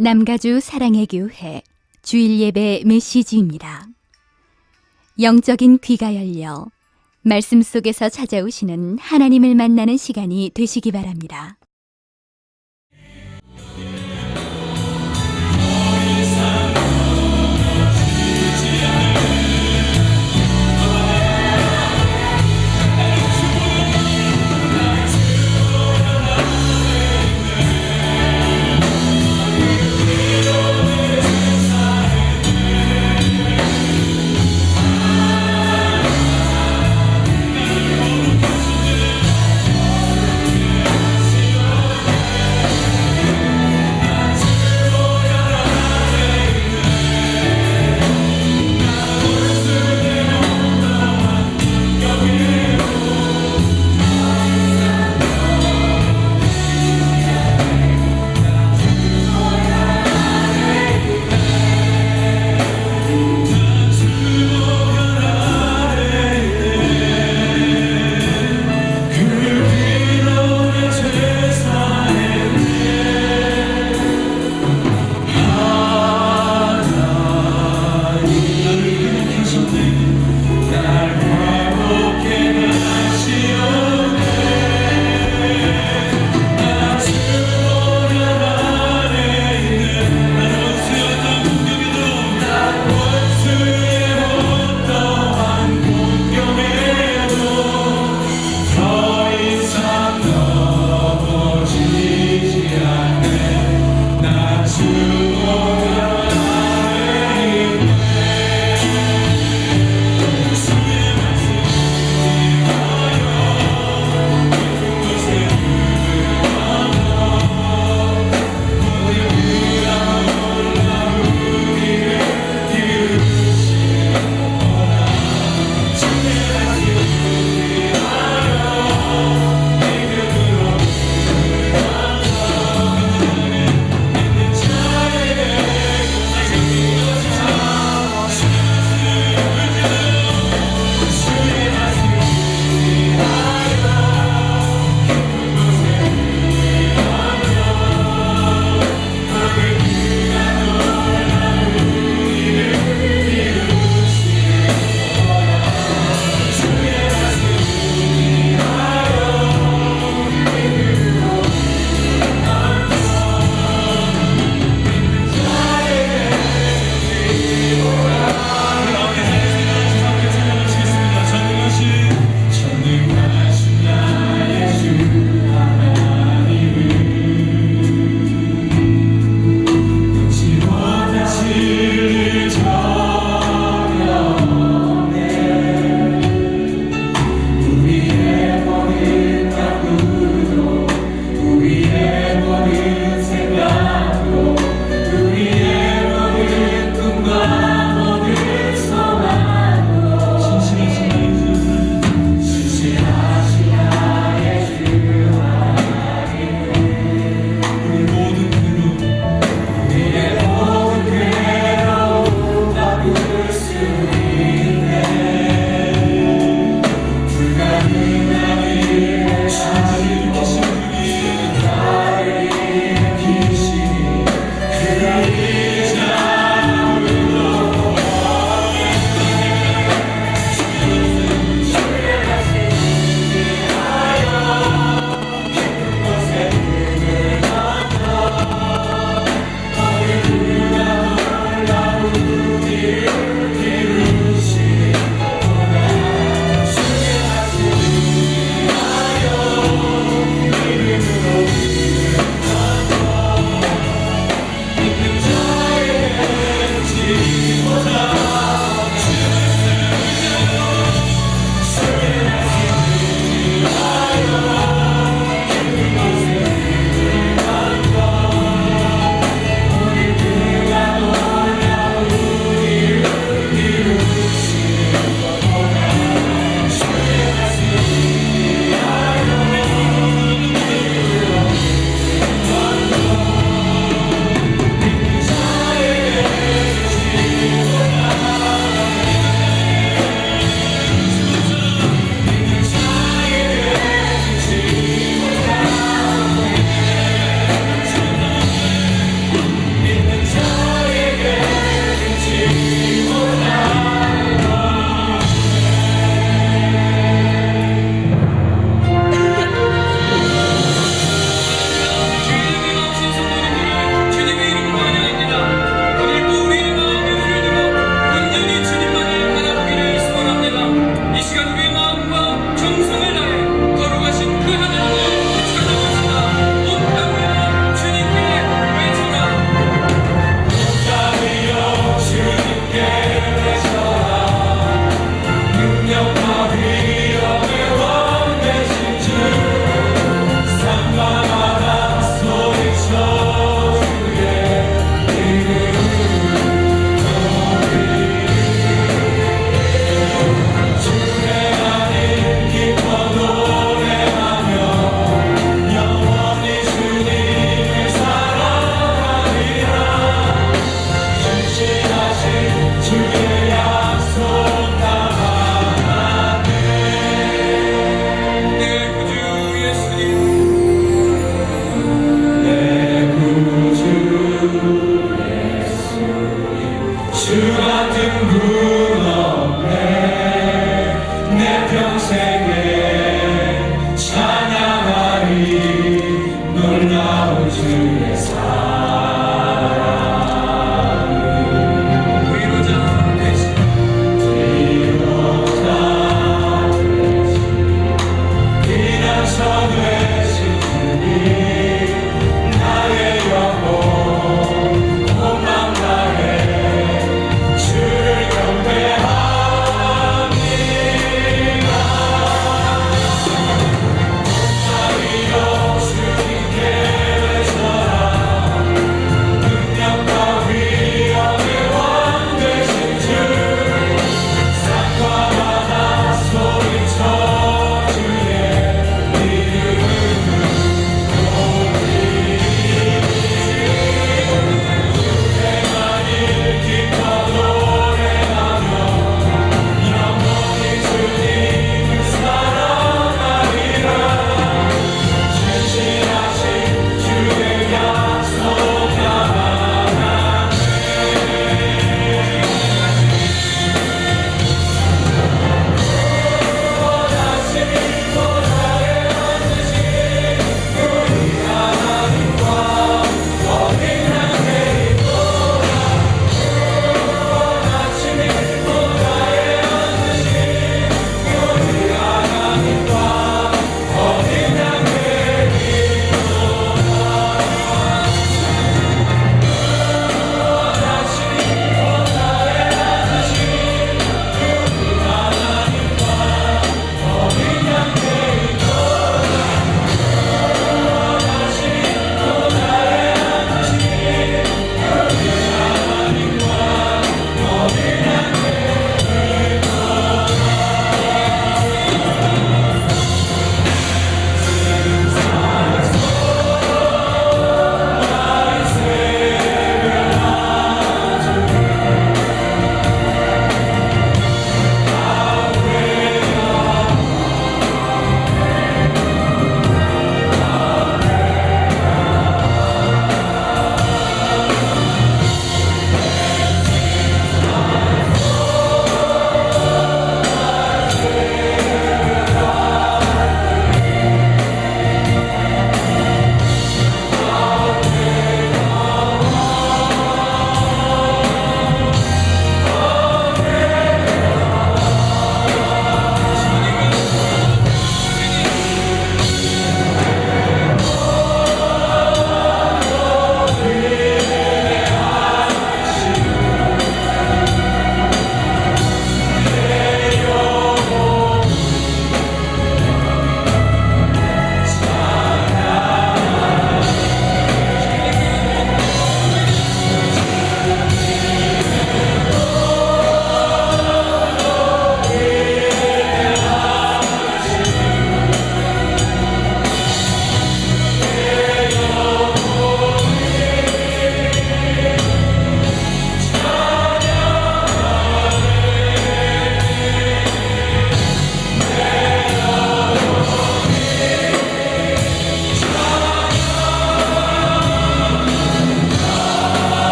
남가주 사랑의 교회 주일 예배 메시지입니다. 영적인 귀가 열려 말씀 속에서 찾아오시는 하나님을 만나는 시간이 되시기 바랍니다.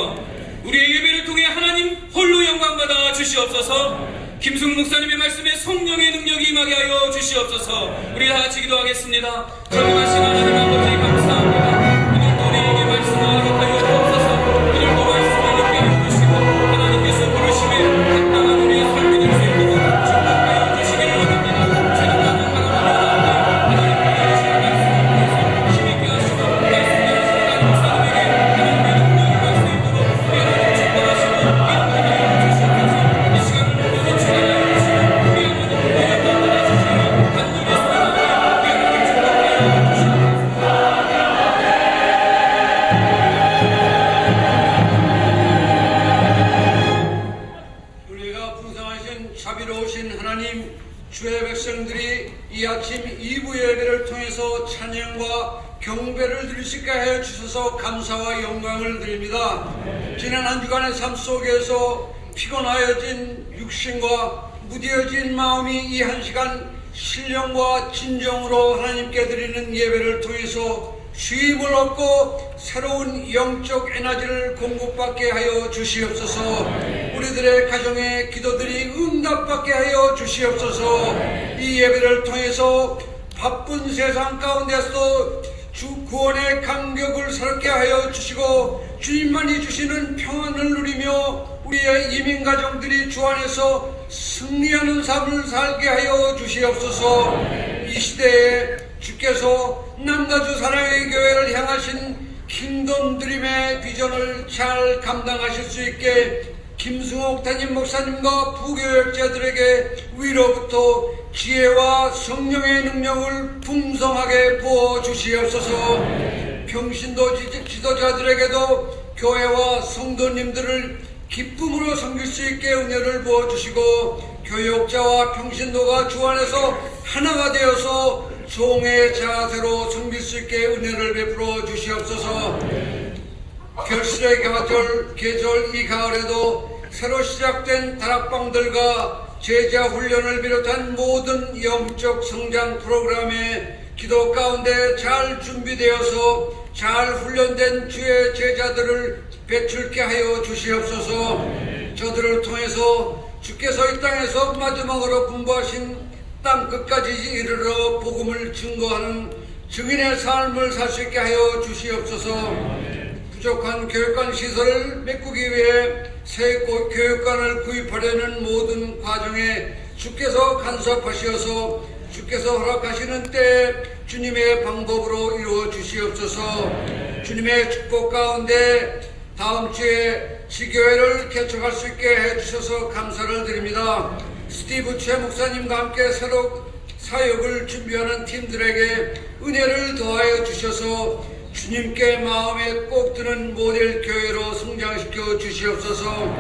주시옵소서. 우리의 예배를 통해 하나님 홀로 영광 받아 주시옵소서. 김승 목사님의 말씀에 성령의 능력이 임하게 하여 주시옵소서. 우리 다 같이 기도하겠습니다. 전능하신 하나님 아버지 감사합니다. 오늘도 우리에게 말씀을 허락하여 주옵소서. 오늘도 말씀을 듣게 하여 주시고 하나님께서 부르심에 합당한 우리의 삶이 될 수 있도록 축복하여 주시기를 원합니다. 최근까지 하나님께 내리시는 말씀을 통해서 힘있게 하시고 말씀 내리시는 하나님 목사님에게 하나님의 능력이 갈 수 있도록 우리 하나님 축복하시고 인도하여 주시옵소서. 이 시간을 모두 축복하여 주시고 우리 하나님 우리의 영광 받아주시며 간절히 소원하며 우리 하나님 축복하여 주시옵소서. 은혜가 풍성하신 자비로우신 하나님, 주의 백성들이 이 아침 2부 예배를 통해서 찬양과 경배를 드릴 수 있게 하여 주셔서 감사와 영광을 드립니다. 지난 한 주간의 삶 속에서 피곤하여진 육신과 무뎌진 마음이 이 한 시간 신령과 진정으로 하나님께 드리는 예배를 통해서 쉼을 얻고 새로운 영적 에너지를 공급받게 하여 주시옵소서. 우리들의 가정의 기도들이 응답받게 하여 주시옵소서. 이 예배를 통해서 바쁜 세상 가운데서 주 구원의 감격을 새롭게 하여 주시고 주님만이 주시는 평안을 누리며 우리의 이민 가정들이 주 안에서 승리하는 삶을 살게 하여 주시옵소서. 이 시대에 주께서 남가주 사랑의 교회를 향하신 킹덤 드림의 비전을 잘 감당하실 수 있게 김승옥 담임 목사님과 부교역자들에게 위로부터 지혜와 성령의 능력을 풍성하게 부어 주시옵소서. 평신도 지도자들에게도 교회와 성도님들을 기쁨으로 섬길 수 있게 은혜를 부어주시고 교역자와 평신도가 주 안에서 하나가 되어서 종의 자세로 섬길 수 있게 은혜를 베풀어 주시옵소서. 결실의 계절 이 가을에도 새로 시작된 다락방들과 제자 훈련을 비롯한 모든 영적 성장 프로그램에 기도 가운데 잘 준비되어서 잘 훈련된 주의 제자들을 배출케 하여 주시옵소서. 저들을 통해서 주께서 이 땅에서 마지막으로 분부하신 땅 끝까지 이르러 복음을 증거하는 증인의 삶을 살 수 있게 하여 주시옵소서. 부족한 교육관 시설을 메꾸기 위해 새 교육관을 구입하려는 모든 과정에 주께서 간섭하시어서 주께서 허락하시는 때에 주님의 방법으로 이루어 주시옵소서. 주님의 축복 가운데 다음 주에 지교회를 개척할 수 있게 해주셔서 감사를 드립니다. 스티브 최 목사님과 함께 새로 사역을 준비하는 팀들에게 은혜를 더하여 주셔서 주님께 마음에 꼭 드는 모델 교회로 성장시켜 주시옵소서.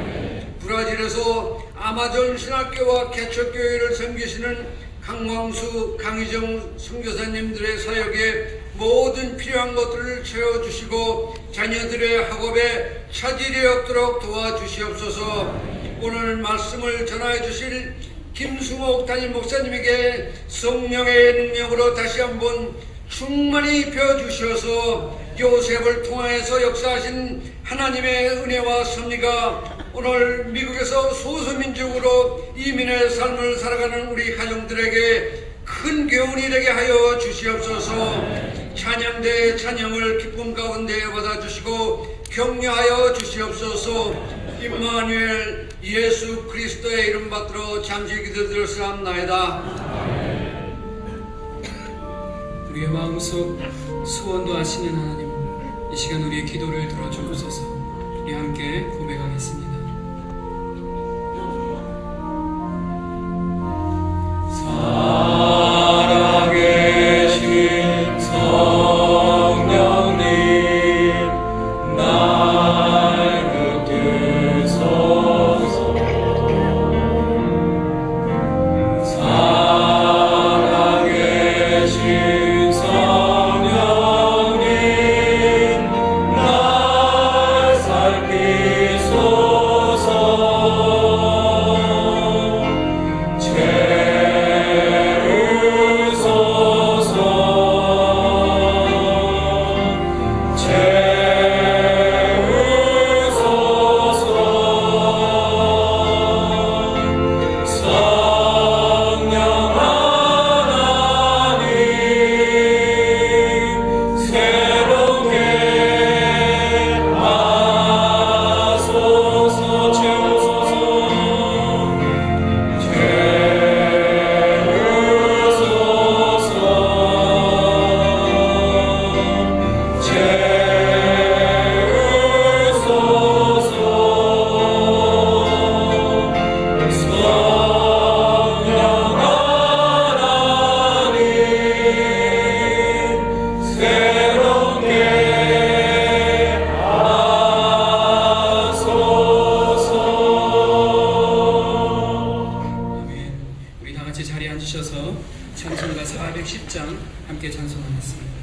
브라질에서 아마존 신학교와 개척교회를 섬기시는 강광수, 강희정 선교사님들의 사역에 모든 필요한 것들을 채워주시고 자녀들의 학업에 차질이 없도록 도와주시옵소서. 오늘 말씀을 전하여 주실 김승옥 담임 목사님에게 성령의 능력으로 다시 한번 충만히 입혀주셔서 요셉을 통해서 역사하신 하나님의 은혜와 섭리가 오늘 미국에서 소수민족으로 이민의 삶을 살아가는 우리 가정들에게 큰 교훈이 되게 하여 주시옵소서. 찬양대의 찬양을 기쁨 가운데 받아주시고 격려하여 주시옵소서. 임마누엘 예수 그리스도의 이름 받들어 잠시 기도드렸사옵나이다. 우리의 마음속 소원도 아시는 하나님, 이 시간 우리의 기도를 들어주옵소서. 우리 함께 고백하겠습니다. 살아계신 성령님, 날 붙드소서. 살아계신 성령님, 날 살피소서. 찬송가 410장 함께 찬송하겠습니다.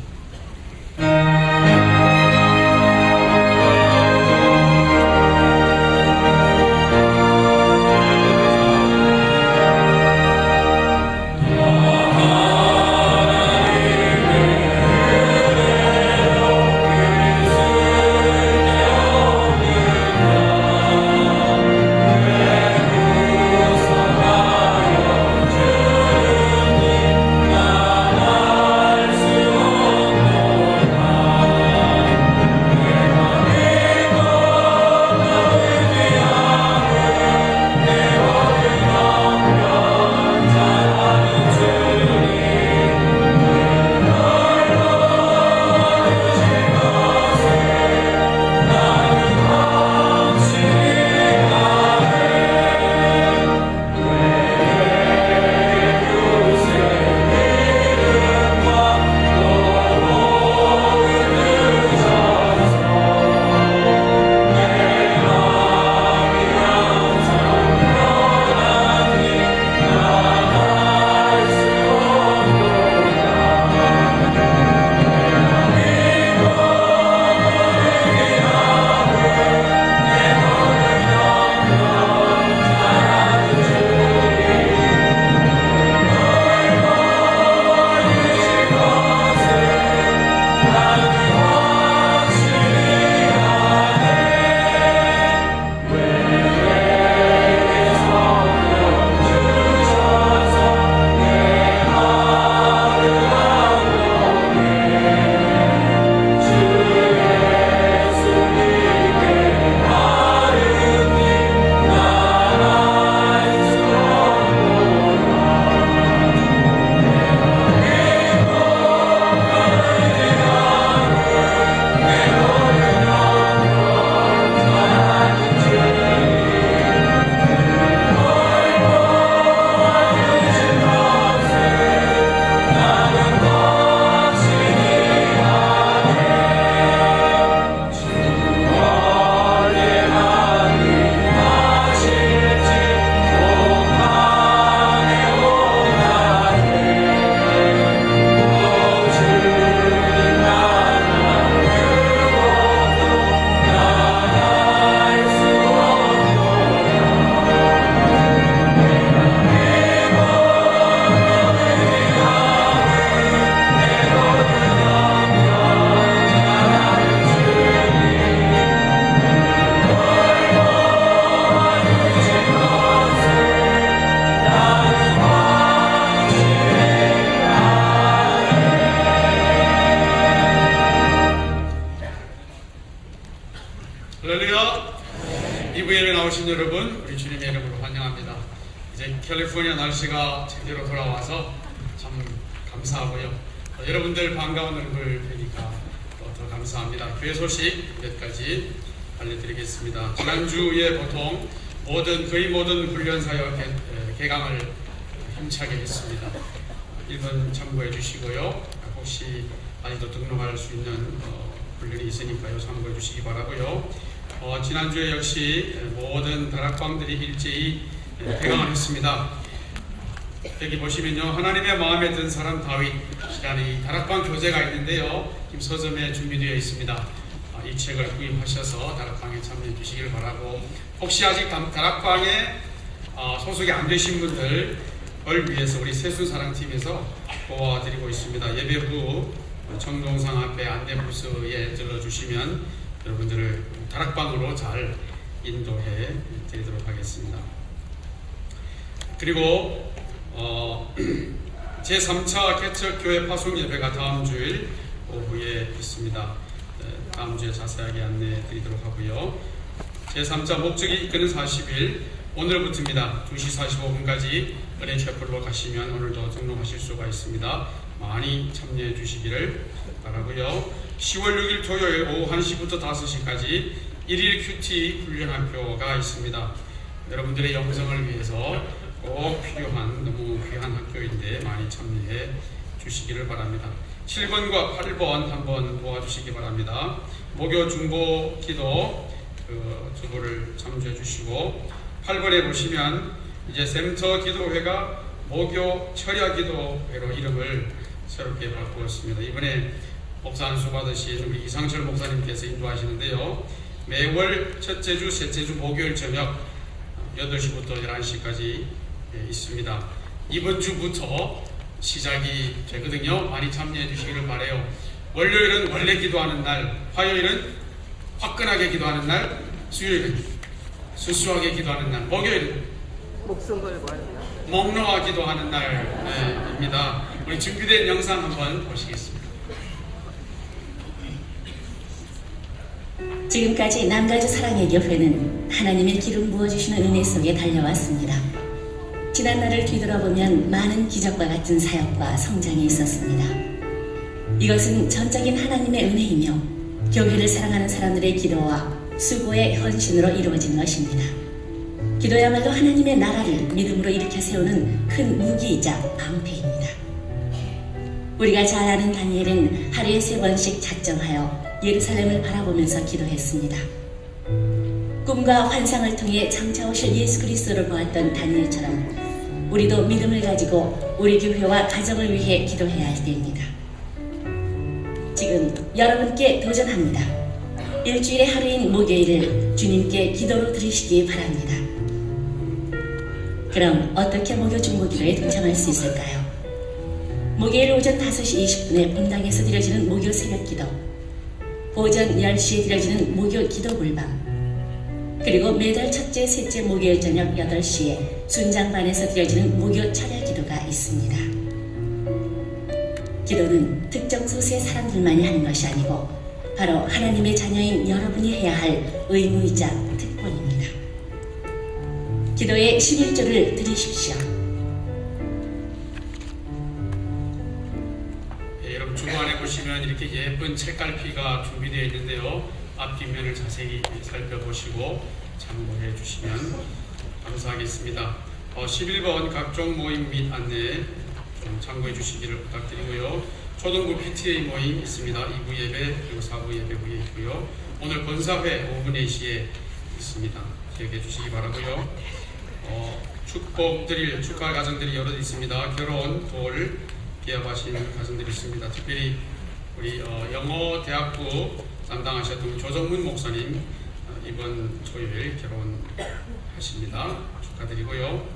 여러분, 우리 주님의 이름으로 환영합니다. 이제 캘리포니아 날씨가 제대로 돌아와서 참 감사하고요. 여러분들 반가운 얼굴 뵈니까 더 감사합니다. 교회 소식 몇 가지 알려드리겠습니다. 지난주에 보통 거의 모든 훈련사역 개강을 힘차게 했습니다. 1번 참고해 주시고요. 혹시 아직도 등록할 수 있는 훈련이 있으니까요. 참고해 주시기 바라고요. 지난주에 역시 모든 다락방들이 일제히 개강을 했습니다. 여기 보시면요, 하나님의 마음에 든 사람 다윗이라는 다락방 교재가 있는데요, 서점에 준비되어 있습니다. 이 책을 구입하셔서 다락방에 참여해 주시길 바라고, 혹시 아직 다락방에 소속이 안 되신 분들을 위해서 우리 세순사랑팀에서 도와드리고 있습니다. 예배 후 정동상 앞에 안내부스에 들러주시면 여러분들을 다락방으로 잘 인도해 드리도록 하겠습니다. 그리고 제3차 개척교회 파송 예배가 다음 주일 오후에 있습니다. 다음 주에 자세하게 안내해 드리도록 하고요. 제3차 목적이 이끄는 40일 오늘부터입니다. 2시 45분까지 은혜체플로 가시면 오늘도 등록하실 수가 있습니다. 많이 참여해 주시기를 바라고요. 10월 6일 토요일 오후 1시부터 5시까지 1일 큐티 훈련학교가 있습니다. 여러분들의 영성을 위해서 꼭 필요한 너무 귀한 학교인데 많이 참여해 주시기를 바랍니다. 7번과 8번 한번 도와주시기 바랍니다. 목요 중보 기도 주보를 참조해 주시고, 8번에 보시면 이제 센터 기도회가 모교 철야기도회로 이름을 새롭게 바꾸었습니다. 이번에 목사 안수 받으신 우리 이상철 목사님께서 인도하시는데요. 매월 첫째 주, 셋째 주 목요일 저녁 8시부터 11시까지 있습니다. 이번 주부터 시작이 되거든요. 많이 참여해 주시기를 바라요. 월요일은 원래 기도하는 날, 화요일은 화끈하게 기도하는 날, 수요일은 수수하게 기도하는 날, 목요일은 목숨 걸고 하는 날. 목 놓아 기도하는 날입니다. 우리 준비된 영상 한번 보시겠습니다. 지금까지 남가주 사랑의 교회는 하나님의 기름 부어주시는 은혜 속에 달려왔습니다. 지난 날을 뒤돌아보면 많은 기적과 같은 사역과 성장이 있었습니다. 이것은 전적인 하나님의 은혜이며 교회를 사랑하는 사람들의 기도와 수고의 헌신으로 이루어진 것입니다. 기도야말로 하나님의 나라를 믿음으로 일으켜 세우는 큰 무기이자 방패입니다. 우리가 잘 아는 다니엘은 하루에 3번씩 작정하여 예루살렘을 바라보면서 기도했습니다. 꿈과 환상을 통해 장차 오실 예수 그리스도를 보았던 다니엘처럼 우리도 믿음을 가지고 우리 교회와 가정을 위해 기도해야 할 때입니다. 지금 여러분께 도전합니다. 일주일의 하루인 목요일을 주님께 기도로 드리시기 바랍니다. 그럼 어떻게 목요 중보기도에 동참할 수 있을까요? 목요일 오전 5시 20분에 본당에서 드려지는 목요 새벽기도, 오전 10시에 드려지는 목요 기도 불방, 그리고 매달 첫째, 셋째 목요일 저녁 8시에 순장반에서 드려지는 목요 철야기도가 있습니다. 기도는 특정 소수의 사람들만이 하는 것이 아니고 바로 하나님의 자녀인 여러분이 해야 할 의무이자 특권입니다. 기도의 11조를 드리십시오. 여러분 주관에 보시면 이렇게 예쁜 책갈피가 준비되어 있는데요. 앞뒷면을 자세히 살펴보시고 참고해 주시면 감사하겠습니다. 11번 각종 모임 및 안내 좀 참고해 주시기를 부탁드리고요. 초등부 PTA 모임 있습니다. 2부 예배 그리고 4부 예배 후에 있고요. 오늘 본사회 오후 4시에 있습니다. 기억해 주시기 바라고요. 축복 드릴 축하 가정들이 여러 있습니다. 결혼, 돌, 기합하신 가정들이 있습니다. 특별히 우리 영어 대학부 담당하셨던 조정문 목사님 이번 토요일 결혼하십니다. 축하드리고요.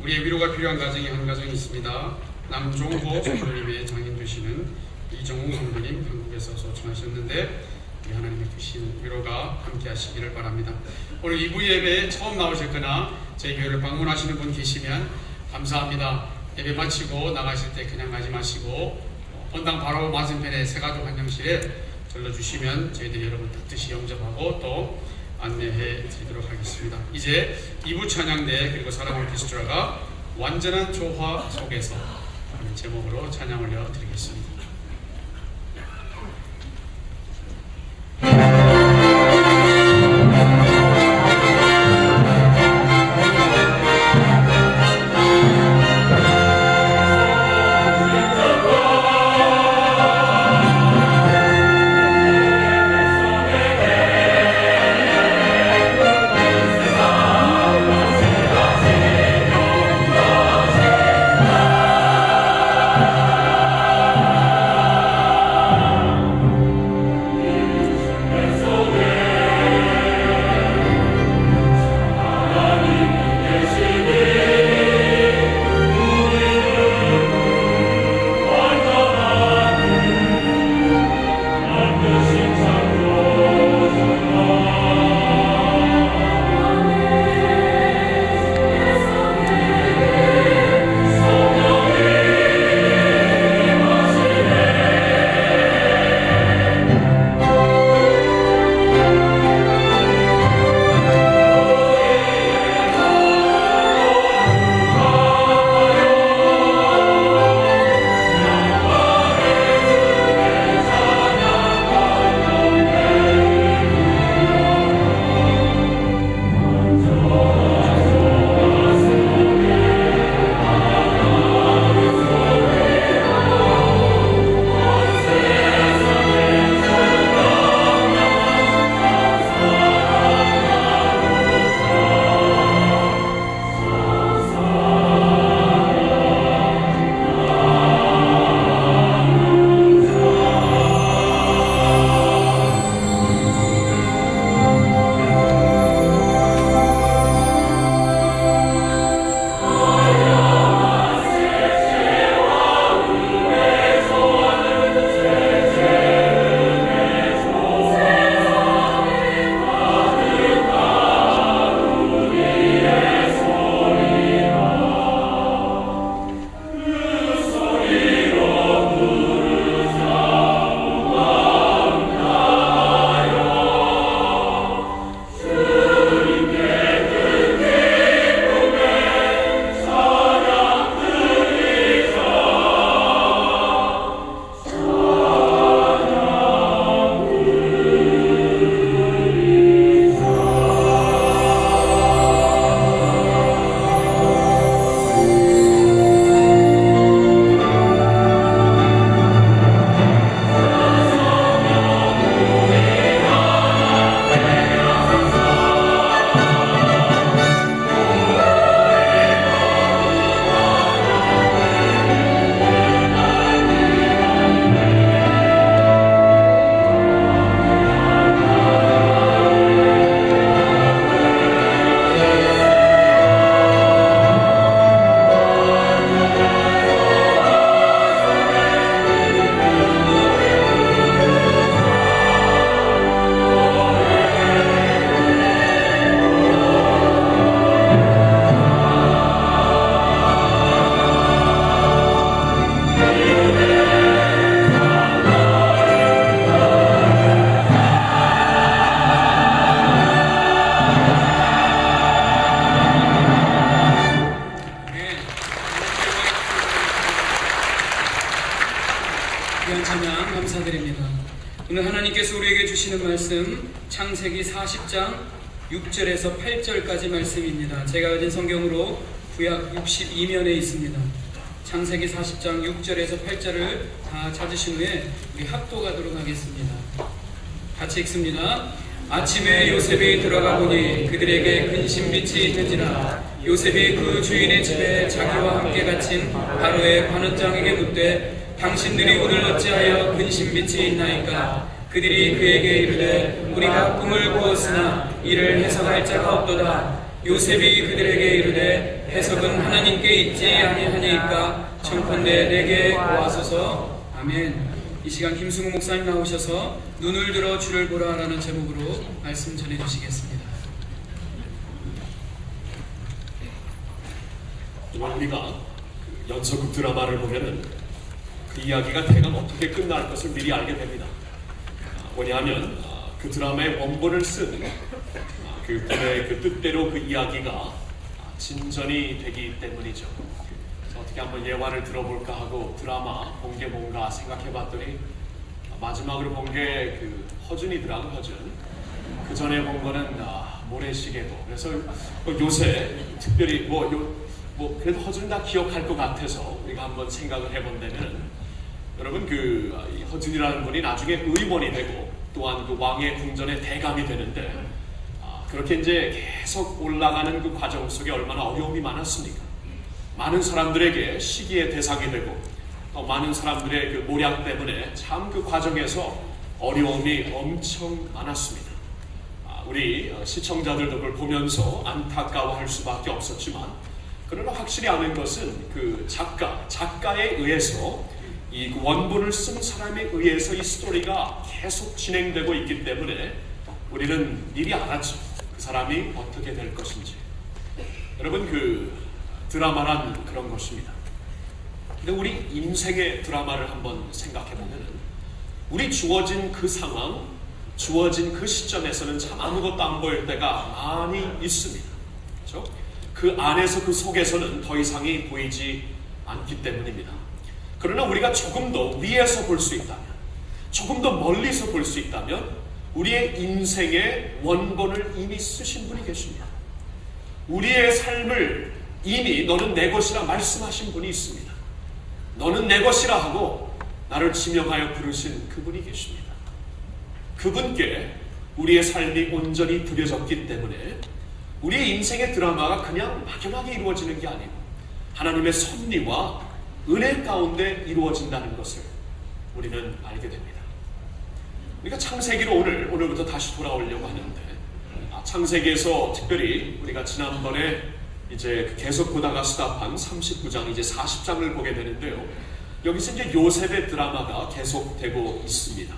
우리의 위로가 필요한 가정이 한 가정이 있습니다. 남종호 성도님의 장인 되시는 이정웅 성도님 한국에서 소천하셨는데 하나님의 크신 위로가 함께 하시기를 바랍니다. 오늘 2부 예배에 처음 나오셨거나 저희 교회를 방문하시는 분 계시면 감사합니다. 예배 마치고 나가실 때 그냥 가지 마시고 본당 바로 맞은편에 새가족 환영실에 들러주시면 저희들이 여러분 뜻이 영접하고 또 안내해 드리도록 하겠습니다. 이제 2부 찬양대 그리고 사랑 오케스트라가 완전한 조화 속에서 하는 제목으로 찬양 올려드리겠습니다. 창세기 40장 6절에서 8절까지 말씀입니다. 제가 가진 성경으로 구약 62면에 있습니다. 창세기 40장 6절에서 8절을 다 찾으신 후에 우리 합독하도록 하겠습니다. 같이 읽습니다. 아침에 요셉이 들어가 보니 그들에게 근심빛이 있는지라 요셉이 그 주인의 집에 자기와 함께 갇힌 바로의 관원장에게 묻되 당신들이 오늘 어찌하여 근심빛이 있나이까? 그들이 그에게 이르되 우리가 꿈을 꾸었으나 이를 해석할 자가 없도다. 요셉이 그들에게 이르되 해석은 하나님께 있지 아니하니까 청컨대 내게 보아소서. 아멘. 이 시간 김승우 목사님 나오셔서 눈을 들어 주를 보라라는 제목으로 말씀 전해주시겠습니다. 우리가 연속극 드라마를 보면은 그 이야기가 대강 어떻게 끝날 것을 미리 알게 됩니다. 뭐냐면 그 드라마의 원본을 쓴 그 분의 그 뜻대로 그 이야기가 진전이 되기 때문이죠. 그래서 어떻게 한번 예화를 들어볼까 하고 드라마 본 게 뭔가 생각해봤더니 마지막으로 본 게 그 허준이더라고. 허준. 그 전에 본 거는 모래시계도. 그래서 요새 특별히 그래도 허준 다 기억할 것 같아서 우리가 한번 생각을 해본다면 여러분 그 허준이라는 분이 나중에 의원이 되고 또한 그 왕의 궁전의 대감이 되는데 그렇게 이제 계속 올라가는 그 과정 속에 얼마나 어려움이 많았습니까? 많은 사람들에게 시기의 대상이 되고 또 많은 사람들의 그 모략 때문에 참 그 과정에서 어려움이 엄청 많았습니다. 우리 시청자들도 그걸 보면서 안타까워할 수밖에 없었지만 그러나 확실히 아는 것은 그 작가에 의해서 이 원본을 쓴 사람에 의해서 이 스토리가 계속 진행되고 있기 때문에 우리는 미리 알았죠. 그 사람이 어떻게 될 것인지. 여러분 그 드라마란 그런 것입니다. 근데 우리 인생의 드라마를 한번 생각해 보면은 우리 주어진 그 상황, 주어진 그 시점에서는 참 아무것도 안 보일 때가 많이 있습니다. 그렇죠? 그 안에서 그 속에서는 더 이상이 보이지 않기 때문입니다. 그러나 우리가 조금 더 위에서 볼 수 있다면, 조금 더 멀리서 볼 수 있다면 우리의 인생의 원본을 이미 쓰신 분이 계십니다. 우리의 삶을 이미 너는 내 것이라 말씀하신 분이 있습니다. 너는 내 것이라 하고 나를 지명하여 부르신 그분이 계십니다. 그분께 우리의 삶이 온전히 드려졌기 때문에 우리의 인생의 드라마가 그냥 막연하게 이루어지는 게 아니고 하나님의 섭리와 은혜 가운데 이루어진다는 것을 우리는 알게 됩니다. 우리가 창세기로 오늘부터 다시 돌아오려고 하는데 창세기에서 특별히 우리가 지난번에 이제 계속 보다가 스탑한 39장 이제 40장을 보게 되는데요. 여기서 이제 요셉의 드라마가 계속되고 있습니다.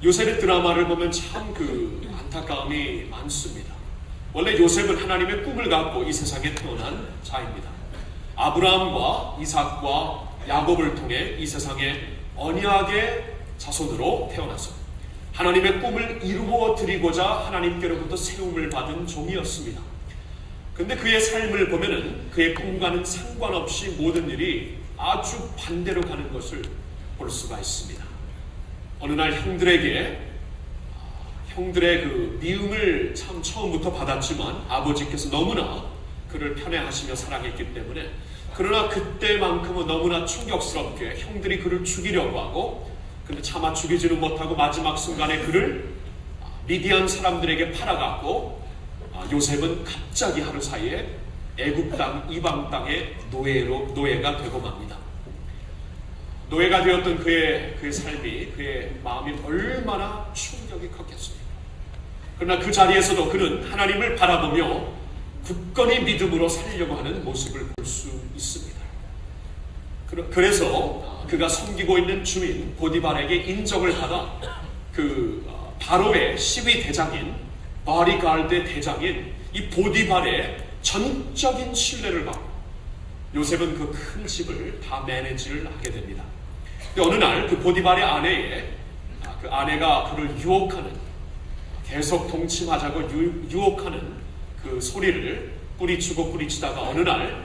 요셉의 드라마를 보면 참 그 안타까움이 많습니다. 원래 요셉은 하나님의 꿈을 갖고 이 세상에 태어난 자입니다. 아브라함과 이삭과 야곱을 통해 이 세상에 언약의 자손으로 태어나서 하나님의 꿈을 이루어 드리고자 하나님께로부터 세움을 받은 종이었습니다. 근데 그의 삶을 보면은 그의 꿈과는 상관없이 모든 일이 아주 반대로 가는 것을 볼 수가 있습니다. 어느 날 형들의 그 미움을 참 처음부터 받았지만 아버지께서 너무나 그를 편애하시며 사랑했기 때문에 그러나 그때만큼은 너무나 충격스럽게 형들이 그를 죽이려고 하고 근데 차마 죽이지는 못하고 마지막 순간에 그를 미디안 사람들에게 팔아갔고 요셉은 갑자기 하루 사이에 애굽 땅 이방 땅의 노예가 되고 맙니다. 노예가 되었던 그의 삶이 그의 마음이 얼마나 충격이 컸겠습니까? 그러나 그 자리에서도 그는 하나님을 바라보며 굳건히 믿음으로 살려고 하는 모습을 볼 수 있습니다. 그래서 그가 섬기고 있는 주인 보디발에게 인정을 받아 그 바로의 시위 대장인 바리갈드 대장인 이 보디발의 전적인 신뢰를 받고 요셉은 그 큰 집을 다 매니지를 하게 됩니다. 근데 어느 날 그 보디발의 그 아내가 그를 유혹하는 계속 동침하자고 유혹하는 그 소리를 뿌리치다가 어느 날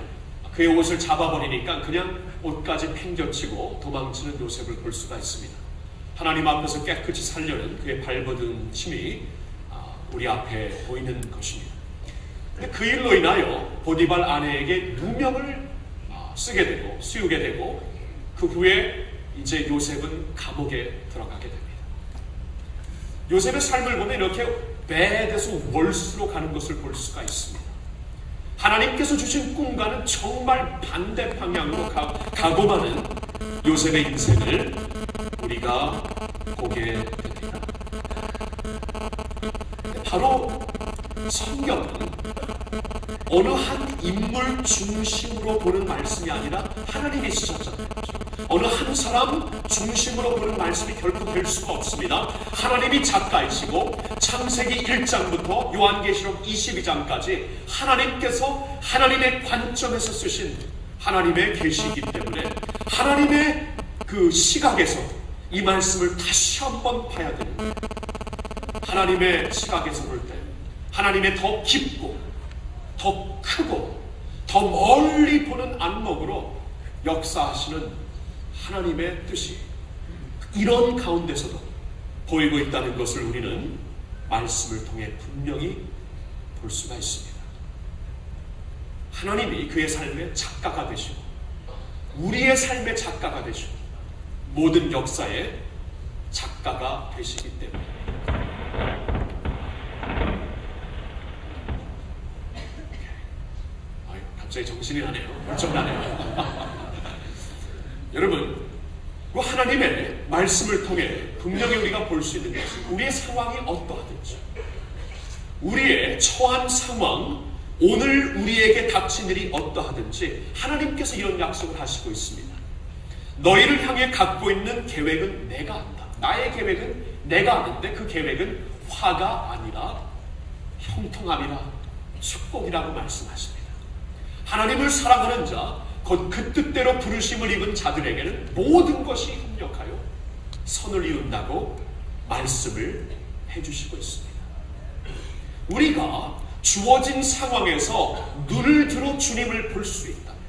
그의 옷을 잡아버리니까 그냥 옷까지 팽겨치고 도망치는 요셉을 볼 수가 있습니다. 하나님 앞에서 깨끗이 살려는 그의 발버둥 침이 우리 앞에 보이는 것입니다. 근데 그 일로 인하여 보디발 아내에게 누명을 쓰게 되고 씌우게 되고 그 후에 이제 요셉은 감옥에 들어가게 됩니다. 요셉의 삶을 보면 이렇게 배에서 월수로 가는 것을 볼 수가 있습니다. 하나님께서 주신 꿈과는 정말 반대 방향으로 가고 가는 요셉의 인생을 우리가 보게 됩니다. 바로 성경은 어느 한 인물 중심으로 보는 말씀이 아니라 하나님이 쓰셨잖아요. 어느 한 사람 중심으로 보는 말씀이 결코 될 수가 없습니다. 하나님이 작가이시고 창세기 1장부터 요한계시록 22장까지 하나님께서 하나님의 관점에서 쓰신 하나님의 계시이기 때문에 하나님의 그 시각에서 이 말씀을 다시 한번 봐야 됩니다. 하나님의 시각에서 볼 때 하나님의 더 깊고 더 크고 더 멀리 보는 안목으로 역사하시는 하나님의 뜻이 이런 가운데서도 보이고 있다는 것을 우리는 말씀을 통해 분명히 볼 수가 있습니다. 하나님이 그의 삶의 작가가 되시고 우리의 삶의 작가가 되시고 모든 역사의 작가가 되시기 때문에 갑자기 정신이 나네요. 물좀 나네요. 여러분, 그 하나님의 말씀을 통해 분명히 우리가 볼 수 있는 것은 우리의 상황이 어떠하든지 우리의 처한 상황, 오늘 우리에게 닥친 일이 어떠하든지 하나님께서 이런 약속을 하시고 있습니다. 너희를 향해 갖고 있는 계획은 내가 안다. 나의 계획은 내가 아는데 그 계획은 화가 아니라 형통함이라 축복이라고 말씀하십니다. 하나님을 사랑하는 자, 곧 그 뜻대로 부르심을 입은 자들에게는 모든 것이 협력하여 선을 이룬다고 말씀을 해주시고 있습니다. 우리가 주어진 상황에서 눈을 들어 주님을 볼 수 있다면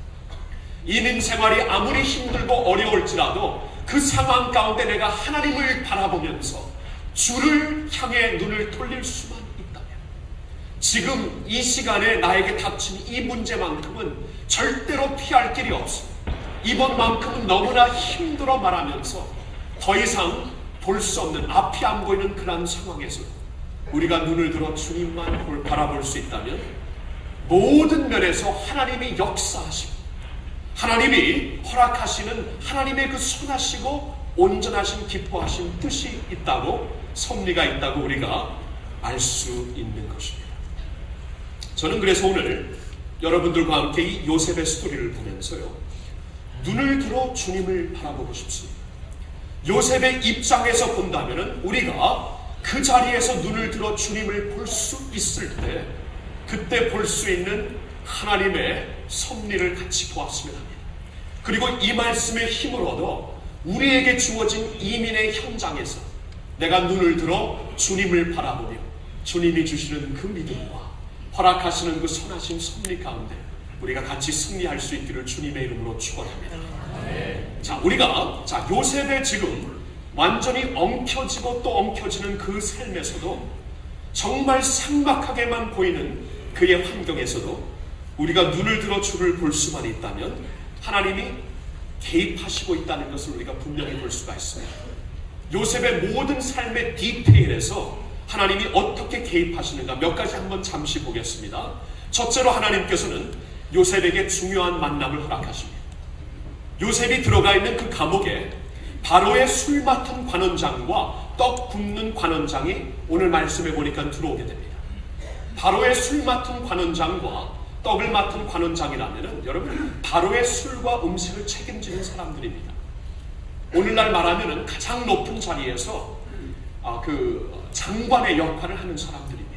이민 생활이 아무리 힘들고 어려울지라도 그 상황 가운데 내가 하나님을 바라보면서 주를 향해 눈을 돌릴 수만 있다면 지금 이 시간에 나에게 닥친 이 문제만큼은 절대로 피할 길이 없습니다. 이번만큼은 너무나 힘들어 말하면서 더 이상 볼 수 없는 앞이 안 보이는 그런 상황에서 우리가 눈을 들어 주님만 바라볼 수 있다면 모든 면에서 하나님이 역사하시고 하나님이 허락하시는 하나님의 그 선하시고 온전하신 기뻐하신 뜻이 있다고 섭리가 있다고 우리가 알 수 있는 것입니다. 저는 그래서 오늘 여러분들과 함께 이 요셉의 스토리를 보면서요 눈을 들어 주님을 바라보고 싶습니다. 요셉의 입장에서 본다면 우리가 그 자리에서 눈을 들어 주님을 볼 수 있을 때 그때 볼 수 있는 하나님의 섭리를 같이 보았으면 합니다. 그리고 이 말씀의 힘을 얻어 우리에게 주어진 이민의 현장에서 내가 눈을 들어 주님을 바라보며 주님이 주시는 그 믿음과 허락하시는 그 선하신 섭리 가운데 우리가 같이 승리할 수 있기를 주님의 이름으로 축원합니다. 자, 우리가 요셉의 지금 완전히 엉켜지고 또 엉켜지는 그 삶에서도 정말 삭막하게만 보이는 그의 환경에서도 우리가 눈을 들어 주를 볼 수만 있다면 하나님이 개입하시고 있다는 것을 우리가 분명히 볼 수가 있습니다. 요셉의 모든 삶의 디테일에서 하나님이 어떻게 개입하시는가 몇 가지 한번 잠시 보겠습니다. 첫째로 하나님께서는 요셉에게 중요한 만남을 허락하십니다. 요셉이 들어가 있는 그 감옥에 바로의 술 맡은 관원장과 떡 굽는 관원장이 오늘 말씀해 보니까 들어오게 됩니다. 바로의 술 맡은 관원장과 떡을 맡은 관원장이라면 여러분 바로의 술과 음식을 책임지는 사람들입니다. 오늘날 말하면 가장 높은 자리에서 그 장관의 역할을 하는 사람들입니다.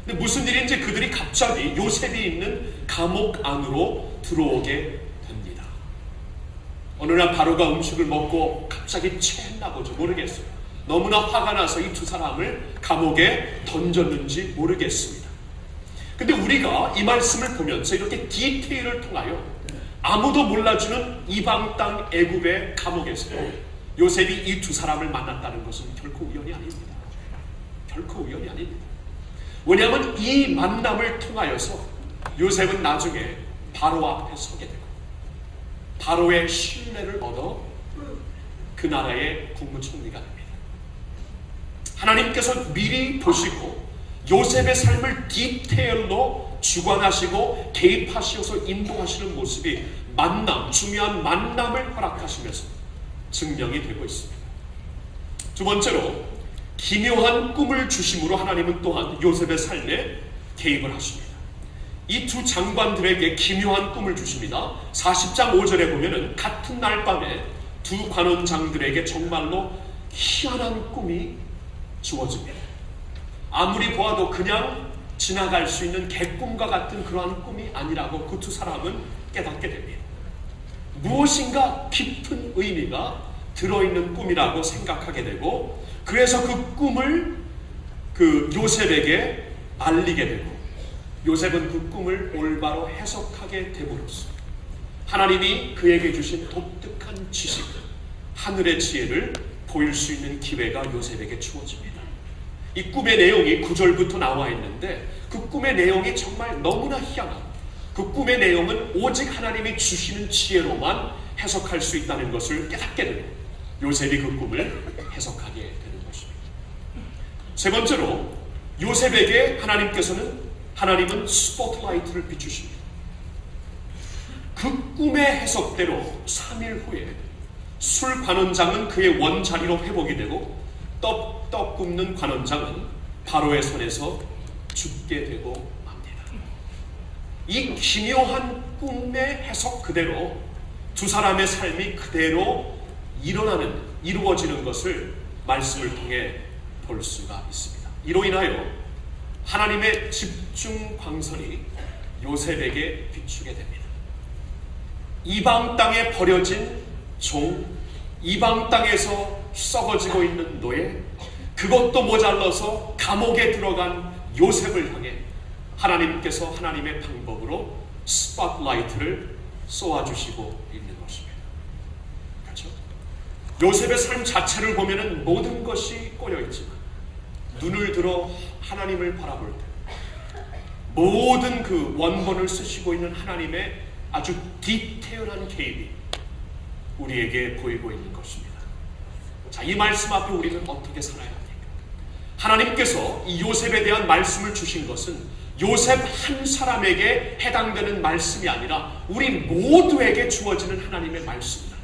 근데 무슨 일인지 그들이 갑자기 요셉이 있는 감옥 안으로 들어오게 됩니다. 어느 날 바로가 음식을 먹고 갑자기 체했나 보죠. 모르겠어요. 너무나 화가 나서 이 두 사람을 감옥에 던졌는지 모르겠습니다. 근데 우리가 이 말씀을 보면서 이렇게 디테일을 통하여 아무도 몰라주는 이방 땅 애굽의 감옥에서 요셉이 이 두 사람을 만났다는 것은 결코 우연이 아닙니다. 결코 우연이 아닙니다. 왜냐하면 이 만남을 통하여서 요셉은 나중에 바로 앞에 서게 되고 바로의 신뢰를 얻어 그 나라의 국무총리가 됩니다. 하나님께서 미리 보시고 요셉의 삶을 디테일로 주관하시고 개입하셔서 인도하시는 모습이 중요한 만남을 허락하시면서 증명이 되고 있습니다. 두 번째로 기묘한 꿈을 주심으로 하나님은 또한 요셉의 삶에 개입을 하십니다. 이 두 장관들에게 기묘한 꿈을 주십니다. 40장 5절에 보면은 같은 날 밤에 두 관원장들에게 정말로 희한한 꿈이 주어집니다. 아무리 보아도 그냥 지나갈 수 있는 개꿈과 같은 그러한 꿈이 아니라고 그 두 사람은 깨닫게 됩니다. 무엇인가 깊은 의미가 들어있는 꿈이라고 생각하게 되고, 그래서 그 꿈을 그 요셉에게 알리게 되고, 요셉은 그 꿈을 올바로 해석하게 됨으로써 하나님이 그에게 주신 독특한 지식, 하늘의 지혜를 보일 수 있는 기회가 요셉에게 주어집니다. 이 꿈의 내용이 9절부터 나와 있는데 그 꿈의 내용이 정말 너무나 희한하고, 그 꿈의 내용은 오직 하나님이 주시는 지혜로만 해석할 수 있다는 것을 깨닫게 되고 요셉이 그 꿈을 해석하게 되는 것입니다. 세 번째로 요셉에게 하나님은 스포트라이트를 비추십니다. 그 꿈의 해석대로 3일 후에 술 관원장은 그의 원자리로 회복이 되고 떡 굽는 관원장은 바로의 손에서 죽게 되고 맙니다. 이 기묘한 꿈의 해석 그대로 두 사람의 삶이 그대로 이루어지는 것을 말씀을 통해 볼 수가 있습니다. 이로 인하여 하나님의 집중 광선이 요셉에게 비추게 됩니다. 이방 땅에 버려진 종, 이방 땅에서 썩어지고 있는 노예, 그것도 모자라서 감옥에 들어간 요셉을 향해 하나님께서 하나님의 방법으로 스팟라이트를 쏘아주시고 있는 것입니다. 그렇죠? 요셉의 삶 자체를 보면은 모든 것이 꼬여있지만 눈을 들어 하나님을 바라볼 때 모든 그 원본을 쓰시고 있는 하나님의 아주 디테일한 개입이 우리에게 보이고 있는 것입니다. 자, 이 말씀 앞에 우리는 어떻게 살아야 합니까? 하나님께서 이 요셉에 대한 말씀을 주신 것은 요셉 한 사람에게 해당되는 말씀이 아니라 우리 모두에게 주어지는 하나님의 말씀입니다.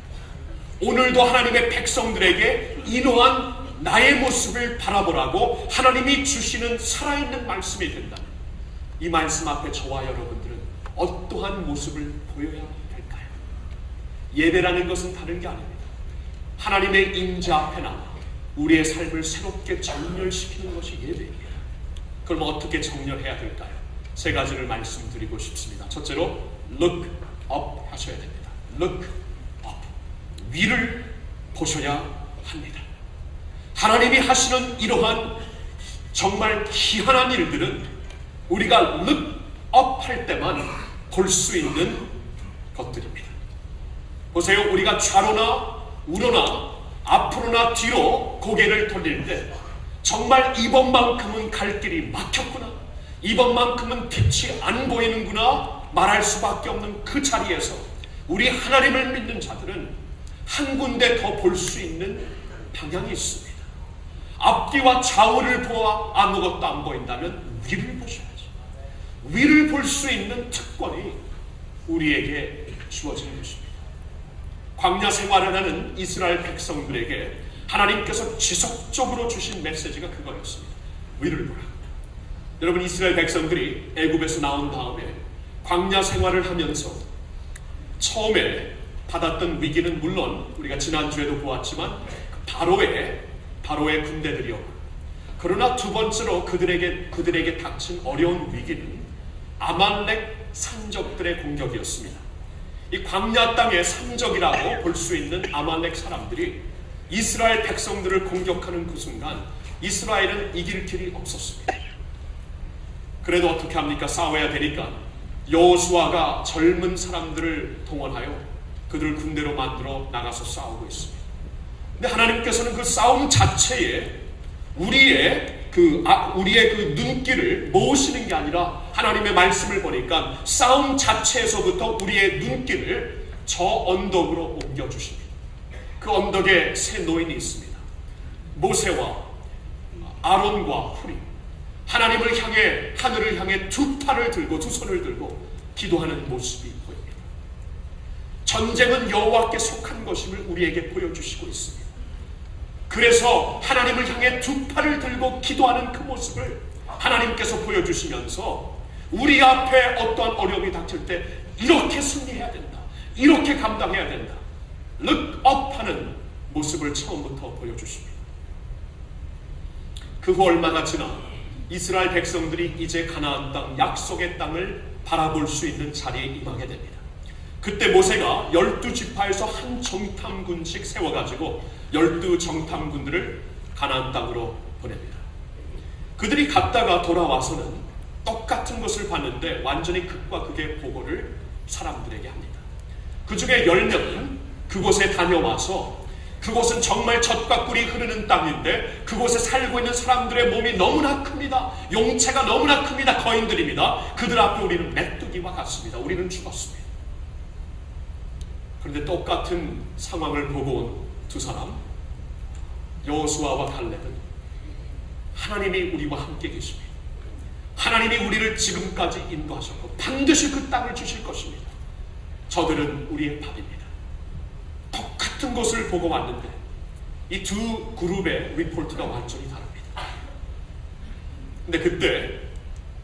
오늘도 하나님의 백성들에게 이러한 나의 모습을 바라보라고 하나님이 주시는 살아있는 말씀이 된다면 이 말씀 앞에 저와 여러분들은 어떠한 모습을 보여야 할까요? 예배라는 것은 다른 게 아닙니다. 하나님의 임재 앞에 나와 우리의 삶을 새롭게 정렬시키는 것이 예배입니다. 그럼 어떻게 정렬해야 될까요? 세 가지를 말씀드리고 싶습니다. 첫째로 look up 하셔야 됩니다. look up, 위를 보셔야 합니다. 하나님이 하시는 이러한 정말 희한한 일들은 우리가 look up 할 때만 볼 수 있는 것들입니다. 보세요. 우리가 좌로나 우로나 앞으로나 뒤로 고개를 돌릴 때 정말 이번만큼은 갈 길이 막혔구나, 이번만큼은 빛이 안 보이는구나 말할 수밖에 없는 그 자리에서 우리 하나님을 믿는 자들은 한 군데 더 볼 수 있는 방향이 있습니다. 앞뒤와 좌우를 보아 아무것도 안 보인다면 위를 보셔야죠. 위를 볼 수 있는 특권이 우리에게 주어지는 것입니다. 광야 생활을 하는 이스라엘 백성들에게 하나님께서 지속적으로 주신 메시지가 그거였습니다. 위를 보라. 여러분, 이스라엘 백성들이 애굽에서 나온 다음에 광야 생활을 하면서 처음에 받았던 위기는 물론 우리가 지난주에도 보았지만 바로의 군대들이었고, 그러나 두 번째로 그들에게 닥친 어려운 위기는 아말렉 산적들의 공격이었습니다. 이 광야 땅의 산적이라고 볼 수 있는 아말렉 사람들이 이스라엘 백성들을 공격하는 그 순간 이스라엘은 이길 길이 없었습니다. 그래도 어떻게 합니까? 싸워야 되니까 여호수아가 젊은 사람들을 동원하여 그들을 군대로 만들어 나가서 싸우고 있습니다. 근데 하나님께서는 그 싸움 자체에 우리의 우리의 그 눈길을 모으시는 게 아니라 하나님의 말씀을 보니까 싸움 자체에서부터 우리의 눈길을 저 언덕으로 옮겨주십니다. 그 언덕에 세 노인이 있습니다. 모세와 아론과 훌이 하나님을 향해, 하늘을 향해 두 팔을 들고, 두 손을 들고 기도하는 모습이 보입니다. 전쟁은 여호와께 속한 것임을 우리에게 보여주시고 있습니다. 그래서 하나님을 향해 두 팔을 들고 기도하는 그 모습을 하나님께서 보여주시면서 우리 앞에 어떠한 어려움이 닥칠 때 이렇게 승리해야 된다, 이렇게 감당해야 된다, look up 하는 모습을 처음부터 보여주십니다. 그 후 얼마나 지나 이스라엘 백성들이 이제 가나안 땅, 약속의 땅을 바라볼 수 있는 자리에 임하게 됩니다. 그때 모세가 12지파에서 한 정탐군씩 세워가지고 12정탐군들을 가나안 땅으로 보냅니다. 그들이 갔다가 돌아와서는 똑같은 것을 봤는데 완전히 극과 극의 보고를 사람들에게 합니다. 그 중에 10명은 그곳에 다녀와서 그곳은 정말 젖과 꿀이 흐르는 땅인데 그곳에 살고 있는 사람들의 몸이 너무나 큽니다. 용체가 너무나 큽니다. 거인들입니다. 그들 앞에 우리는 메뚜기와 같습니다. 우리는 죽었습니다. 그런데 똑같은 상황을 보고 온 두 사람, 여호수아와 갈렙은 하나님이 우리와 함께 계십니다. 하나님이 우리를 지금까지 인도하셨고 반드시 그 땅을 주실 것입니다. 저들은 우리의 밥입니다. 똑같은 것을 보고 왔는데 이 두 그룹의 리포트가 완전히 다릅니다. 근데 그때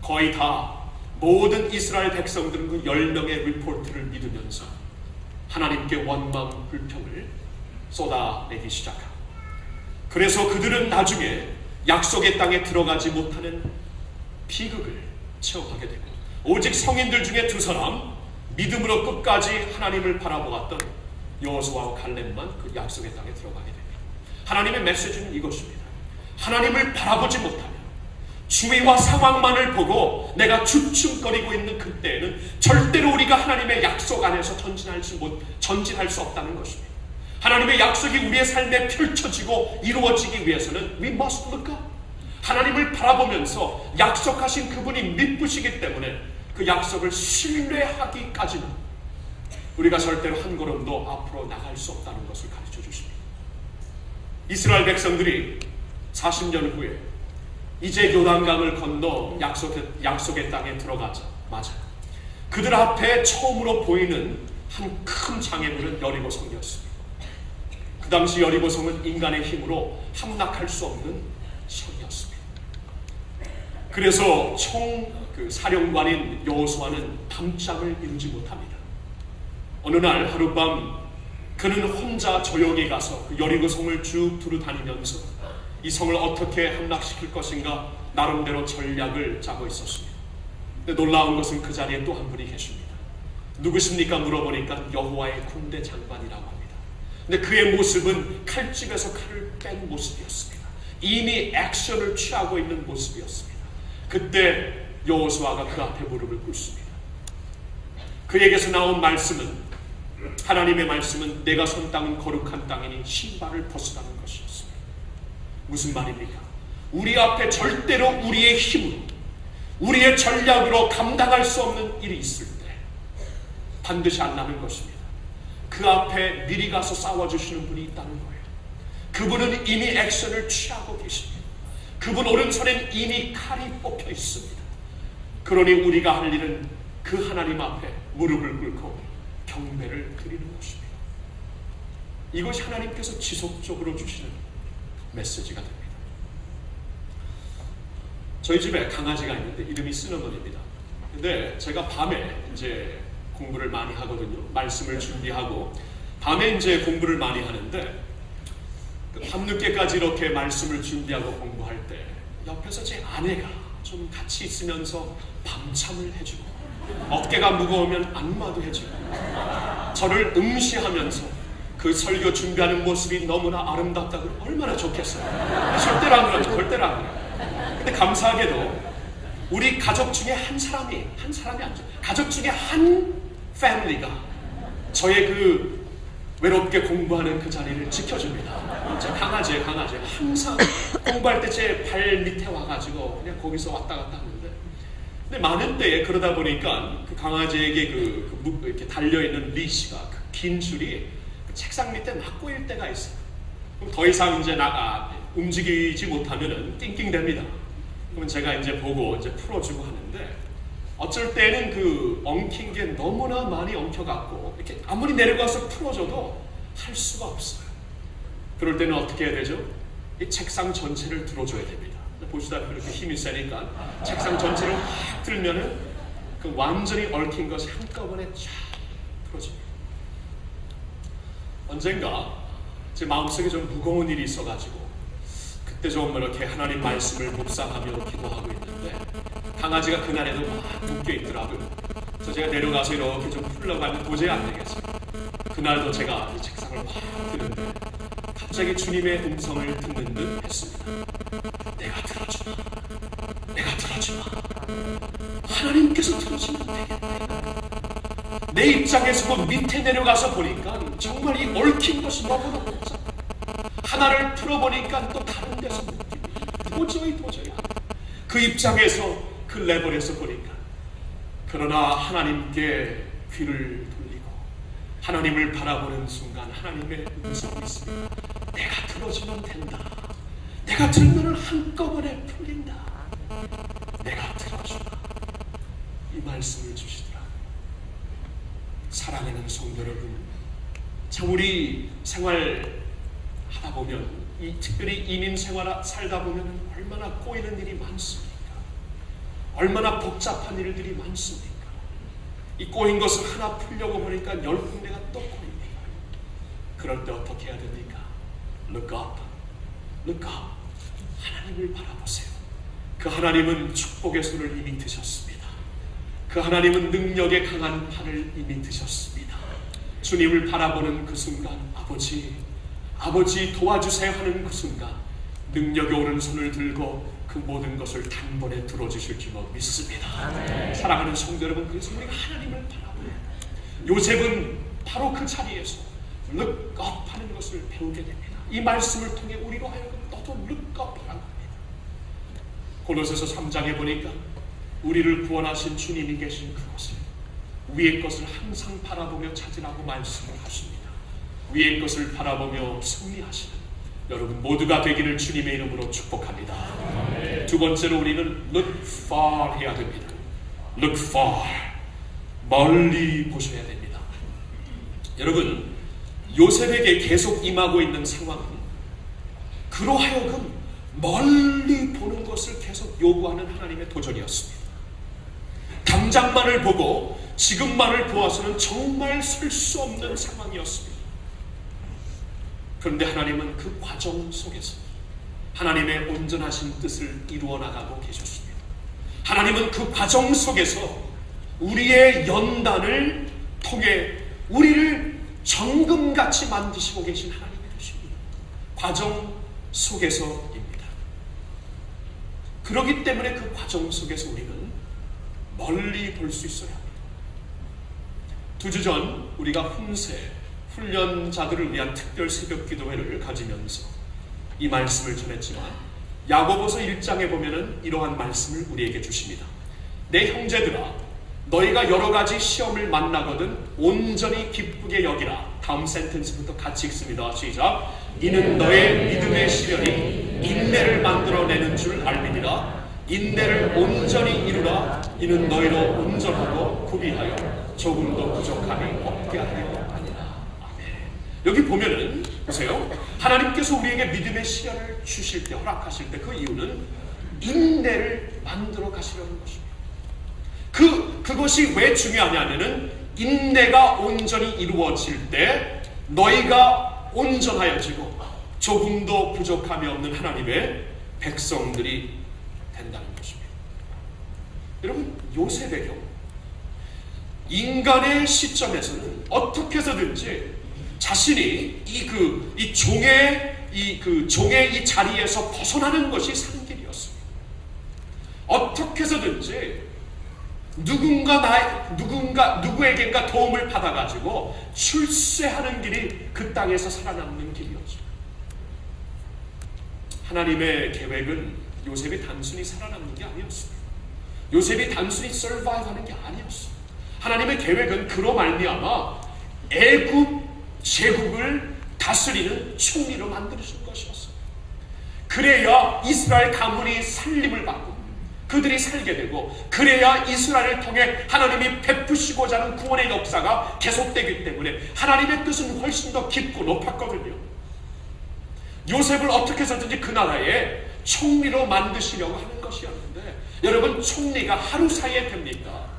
거의 다 모든 이스라엘 백성들은 그 10명의 리포트를 믿으면서 하나님께 원망 불평을 쏟아내기 시작합니다. 그래서 그들은 나중에 약속의 땅에 들어가지 못하는 비극을 체험하게 되고 오직 성인들 중에 두 사람, 믿음으로 끝까지 하나님을 바라보았던 여호수아와 갈렙만 그 약속의 땅에 들어가게 됩니다. 하나님의 메시지는 이것입니다. 하나님을 바라보지 못하면, 주위와 상황만을 보고 내가 주춤거리고 있는 그때에는 절대로 우리가 하나님의 약속 안에서 전진할 수 없다는 것입니다. 하나님의 약속이 우리의 삶에 펼쳐지고 이루어지기 위해서는 we must look up. 하나님을 바라보면서 약속하신 그분이 믿으시기 때문에 그 약속을 신뢰하기까지는 우리가 절대로 한 걸음도 앞으로 나갈 수 없다는 것을 가르쳐 주십니다. 이스라엘 백성들이 40년 후에 이제 요단강을 건너 약속의 땅에 들어가자마자 그들 앞에 처음으로 보이는 한 큰 장애물은 여리고성이었습니다. 그 당시 여리고성은 인간의 힘으로 함락할 수 없는 성이었습니다. 그래서 사령관인 여호수아는 밤잠을 이루지 못합니다. 어느 날 하룻밤 그는 혼자 조용히 가서 그 여리고성을 쭉 두루 다니면서 이 성을 어떻게 함락시킬 것인가 나름대로 전략을 짜고 있었습니다. 근데 놀라운 것은 그 자리에 또 한 분이 계십니다. 누구십니까? 물어보니까 여호와의 군대 장관이라고 합니다. 근데 그의 모습은 칼집에서 칼을 뺀 모습이었습니다. 이미 액션을 취하고 있는 모습이었습니다. 그때 여호수아가 그 앞에 무릎을 꿇습니다. 그에게서 나온 말씀은, 하나님의 말씀은 내가 선 땅은 거룩한 땅이니 신발을 벗으라는 것이었습니다. 무슨 말입니까? 우리 앞에 절대로 우리의 힘으로, 우리의 전략으로 감당할 수 없는 일이 있을 때 반드시 안 나는 것입니다. 그 앞에 미리 가서 싸워주시는 분이 있다는 거예요. 그분은 이미 액션을 취하고 계십니다. 그분 오른손엔 이미 칼이 뽑혀 있습니다. 그러니 우리가 할 일은 그 하나님 앞에 무릎을 꿇고 경배를 드리는 것입니다. 이것이 하나님께서 지속적으로 주시는 메시지가 됩니다. 저희 집에 강아지가 있는데 이름이 시너먼입니다. 근데 제가 밤에 이제 공부를 많이 하거든요. 말씀을 준비하고 밤에 이제 공부를 많이 하는데 밤늦게까지 이렇게 말씀을 준비하고 공부할 때 옆에서 제 아내가 좀 같이 있으면서 밤참을 해주고 어깨가 무거우면 안마도 해주고 저를 응시하면서 그 설교 준비하는 모습이 너무나 아름답다고 얼마나 좋겠어요. 절대로 안 그러죠. 절대로 안 그래요. 근데 감사하게도 우리 가족 중에 한 사람이 아니죠. 가족 중에 한 패밀리가 저의 그 외롭게 공부하는 그 자리를 지켜줍니다. 제 강아지예요, 강아지. 항상 공부할 때 제 발 밑에 와가지고 그냥 거기서 왔다 갔다 하는데, 근데 많은 때에 그러다 보니까 그 강아지에게 이렇게 달려있는 리시가 그 긴 줄이 그 책상 밑에 막 꼬일 때가 있어요. 그럼 더 이상 이제 움직이지 못하면은 낑낑댑니다. 그러면 제가 이제 보고 이제 풀어주고 하는데, 어쩔 때는 그 엉킨 게 너무나 많이 엉켜갖고 이렇게 아무리 내려가서 풀어줘도 할 수가 없어요. 그럴 때는 어떻게 해야 되죠? 이 책상 전체를 들어줘야 됩니다. 보시다시피 이렇게 힘이 세니까 책상 전체를 확 들면은 그 완전히 얽힌 것이 한꺼번에 쫙 풀어집니다. 언젠가 제 마음속에 좀 무거운 일이 있어가지고 그때 좀 이렇게 하나님 말씀을 묵상하며 기도하고 있는데, 강아지가 그날에도 막 묶여 있더라고요. 그래서 제가 내려가서 이렇게 좀 풀려고 하면 도저히 안 되겠어요. 그날도 제가 이 책상을 막 드는데 갑자기 주님의 음성을 듣는 듯 했습니다. 내가 들어주마, 내가 들어주마. 하나님께서 들어주면 되겠네. 내 입장에서 그 밑에 내려가서 보니까 정말 이 얽힌 것이 너무나 복잡해. 하나를 풀어보니까 또 다른 데서 느끼고 도저히 안 돼. 그 입장에서 그 레벨에서 보니까, 그러나 하나님께 귀를 돌리고 하나님을 바라보는 순간 하나님의 음성이 있습니다. 내가 들어주면 된다. 내가 들면 한꺼번에 풀린다. 내가 들어주마. 이 말씀을 주시더라고요. 사랑하는 성도 여러분, 참 우리 생활 하다 보면, 특별히 이민 생활 살다 보면 얼마나 꼬이는 일이 많습니까? 얼마나 복잡한 일들이 많습니까? 이 꼬인 것을 하나 풀려고 보니까 10군데가 또 꼬입니다. 그럴 때 어떻게 해야 됩니까? Look up, look up. 하나님을 바라보세요. 그 하나님은 축복의 손을 이미 드셨습니다. 그 하나님은 능력의 강한 팔을 이미 드셨습니다. 주님을 바라보는 그 순간, 아버지 도와주세요 하는 그 순간, 능력의 오른손을 들고 그 모든 것을 단번에 들어주실 줄로 믿습니다. 아멘. 사랑하는 성도 여러분, 그래서 우리가 하나님을 바라보는, 요셉은 바로 그 자리에서 look up 하는 것을 배우게 됩니다. 이 말씀을 통해 우리로 하여금 너도 look up 하라고 합니다. 고로새서 3장에 보니까 우리를 구원하신 주님이 계신 그곳을, 위의 것을 항상 바라보며 찾으라고 말씀을 하십니다. 위의 것을 바라보며 승리하시는 여러분 모두가 되기를 주님의 이름으로 축복합니다. 두 번째로 우리는 look far 해야 됩니다. look far, 멀리 보셔야 됩니다. 여러분, 요셉에게 계속 임하고 있는 상황은 그로 하여금 멀리 보는 것을 계속 요구하는 하나님의 도전이었습니다. 당장만을 보고 지금만을 보아서는 정말 설 수 없는 상황이었습니다. 그런데 하나님은 그 과정 속에서 하나님의 온전하신 뜻을 이루어 나가고 계셨습니다. 하나님은 그 과정 속에서 우리의 연단을 통해 우리를 정금같이 만드시고 계신 하나님이 되십니다. 과정 속에서입니다. 그렇기 때문에 그 과정 속에서 우리는 멀리 볼 수 있어야 합니다. 2주 전 우리가 훈련자들을 위한 특별 새벽 기도회를 가지면서 이 말씀을 전했지만, 야고보서 1장에 보면은 이러한 말씀을 우리에게 주십니다. 내 형제들아, 너희가 여러 가지 시험을 만나거든 온전히 기쁘게 여기라. 다음 센텐스부터 같이 읽습니다. 시작. 이는 너의 믿음의 시련이 인내를 만들어내는 줄 알미니라. 인내를 온전히 이루라. 이는 너희로 온전하고 구비하여 조금도 부족함이 없게 하려 하니라. 아멘. 여기 보면은 보세요. 하나님께서 우리에게 믿음의 시련을 주실 때, 허락하실 때 그 이유는 인내를 만들어 가시려는 것입니다. 그것이 왜 중요하냐면은 인내가 온전히 이루어질 때 너희가 온전하여지고 조금도 부족함이 없는 하나님의 백성들이 된다는 것입니다. 여러분, 요셉의 경우 인간의 시점에서는 어떻게 해서든지 자신이 이 종의 이 자리에서 벗어나는 것이 사는 길이었습니다. 어떻게 해서든지 누구에겐가 도움을 받아가지고 출세하는 길이 그 땅에서 살아남는 길이었죠. 하나님의 계획은 요셉이 단순히 살아남는 게 아니었습니다. 요셉이 단순히 서바이브하는 게 아니었어요. 하나님의 계획은 그로 말미암아 애굽 제국을 다스리는 총리로 만드신 것이었어요. 그래야 이스라엘 가문이 살림을 받고 그들이 살게 되고, 그래야 이스라엘을 통해 하나님이 베푸시고자 하는 구원의 역사가 계속되기 때문에 하나님의 뜻은 훨씬 더 깊고 높았거든요. 요셉을 어떻게 해서든지 그 나라에 총리로 만드시려고 하는 것이었는데, 여러분, 총리가 하루 사이에 됩니까?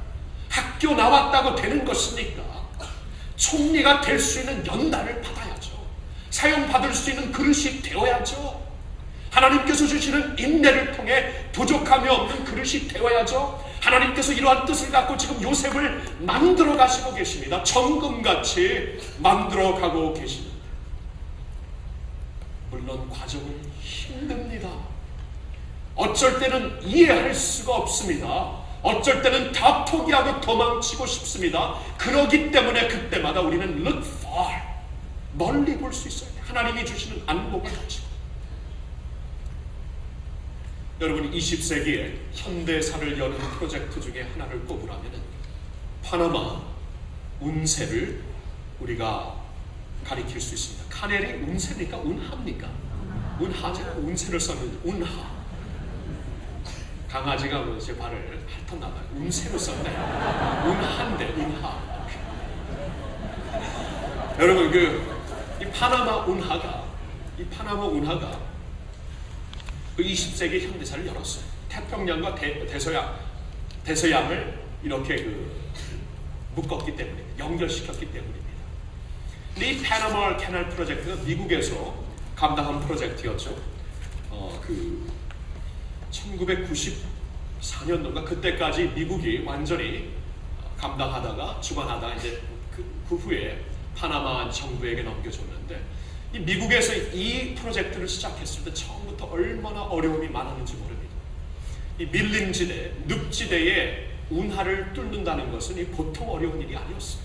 학교 나왔다고 되는 것입니까? 총리가 될 수 있는 연단을 받아야죠. 사용받을 수 있는 그릇이 되어야죠. 하나님께서 주시는 인내를 통해 부족함이 없는 그릇이 되어야죠. 하나님께서 이러한 뜻을 갖고 지금 요셉을 만들어 가시고 계십니다. 정금같이 만들어 가고 계십니다. 물론 과정은 힘듭니다. 어쩔 때는 이해할 수가 없습니다. 어쩔 때는 다 포기하고 도망치고 싶습니다. 그러기 때문에 그때마다 우리는 look far, 멀리 볼 수 있어야 돼요. 하나님이 주시는 안목을 가지고. 여러분, 20세기에 현대사를 여는 프로젝트 중에 하나를 꼽으라면 파나마 운세를 우리가 가리킬 수 있습니다. 카넬이 운세입니까? 운하입니까? 운하죠. 운세를 썼는데 운하. 강아지가 제 발을 핥았나봐요. 운세로 썼네. 운하인데 운하. 여러분, 이 파나마 운하가 그 20세기 현대사를 열었어요. 태평양과 대서양을 이렇게 묶었기 때문에, 연결시켰기 때문입니다. 근데 이 파나마 캐널 프로젝트가 미국에서 감당한 프로젝트였죠. 1994년도인가 그때까지 미국이 완전히 감당하다가 주관하다가 이제 그 후에 파나마 정부에게 넘겨줬는데, 이 미국에서 이 프로젝트를 시작했을 때 처음부터 얼마나 어려움이 많았는지 모릅니다. 이 밀림지대, 늪지대에 운하를 뚫는다는 것은 이 보통 어려운 일이 아니었어요.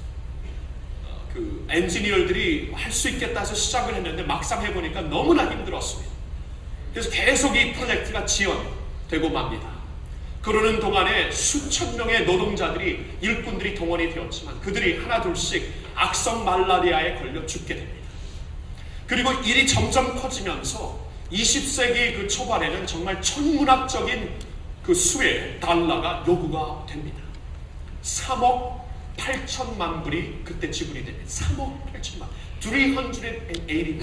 그 엔지니어들이 할 수 있겠다 해서 시작을 했는데 막상 해보니까 너무나 힘들었습니다. 그래서 계속 이 프로젝트가 지연되고 맙니다. 그러는 동안에 수천 명의 노동자들이, 일꾼들이 동원이 되었지만 그들이 하나둘씩 악성 말라리아에 걸려 죽게 됩니다. 그리고 일이 점점 커지면서 20세기 그 초반에는 정말 천문학적인 그 수의 달러가 요구가 됩니다. 3억 8천만 불이 그때 지불이 됩니다. 3억 8천만, 380.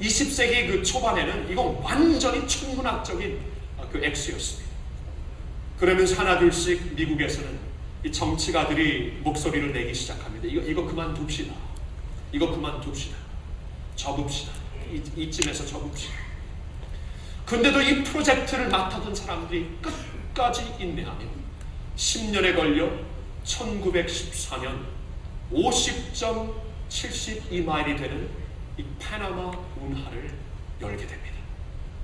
20세기 그 초반에는 이건 완전히 천문학적인 그 액수였습니다. 그러면서 하나둘씩 미국에서는 이 정치가들이 목소리를 내기 시작합니다. 이거 그만둡시다. 이거 그만둡시다. 접읍시다. 이쯤에서 접읍시다. 근데도 이 프로젝트를 맡았던 사람들이 끝까지 인내하며 10년에 걸려 1914년 50.72마일이 되는 이 파나마 운하를 열게 됩니다.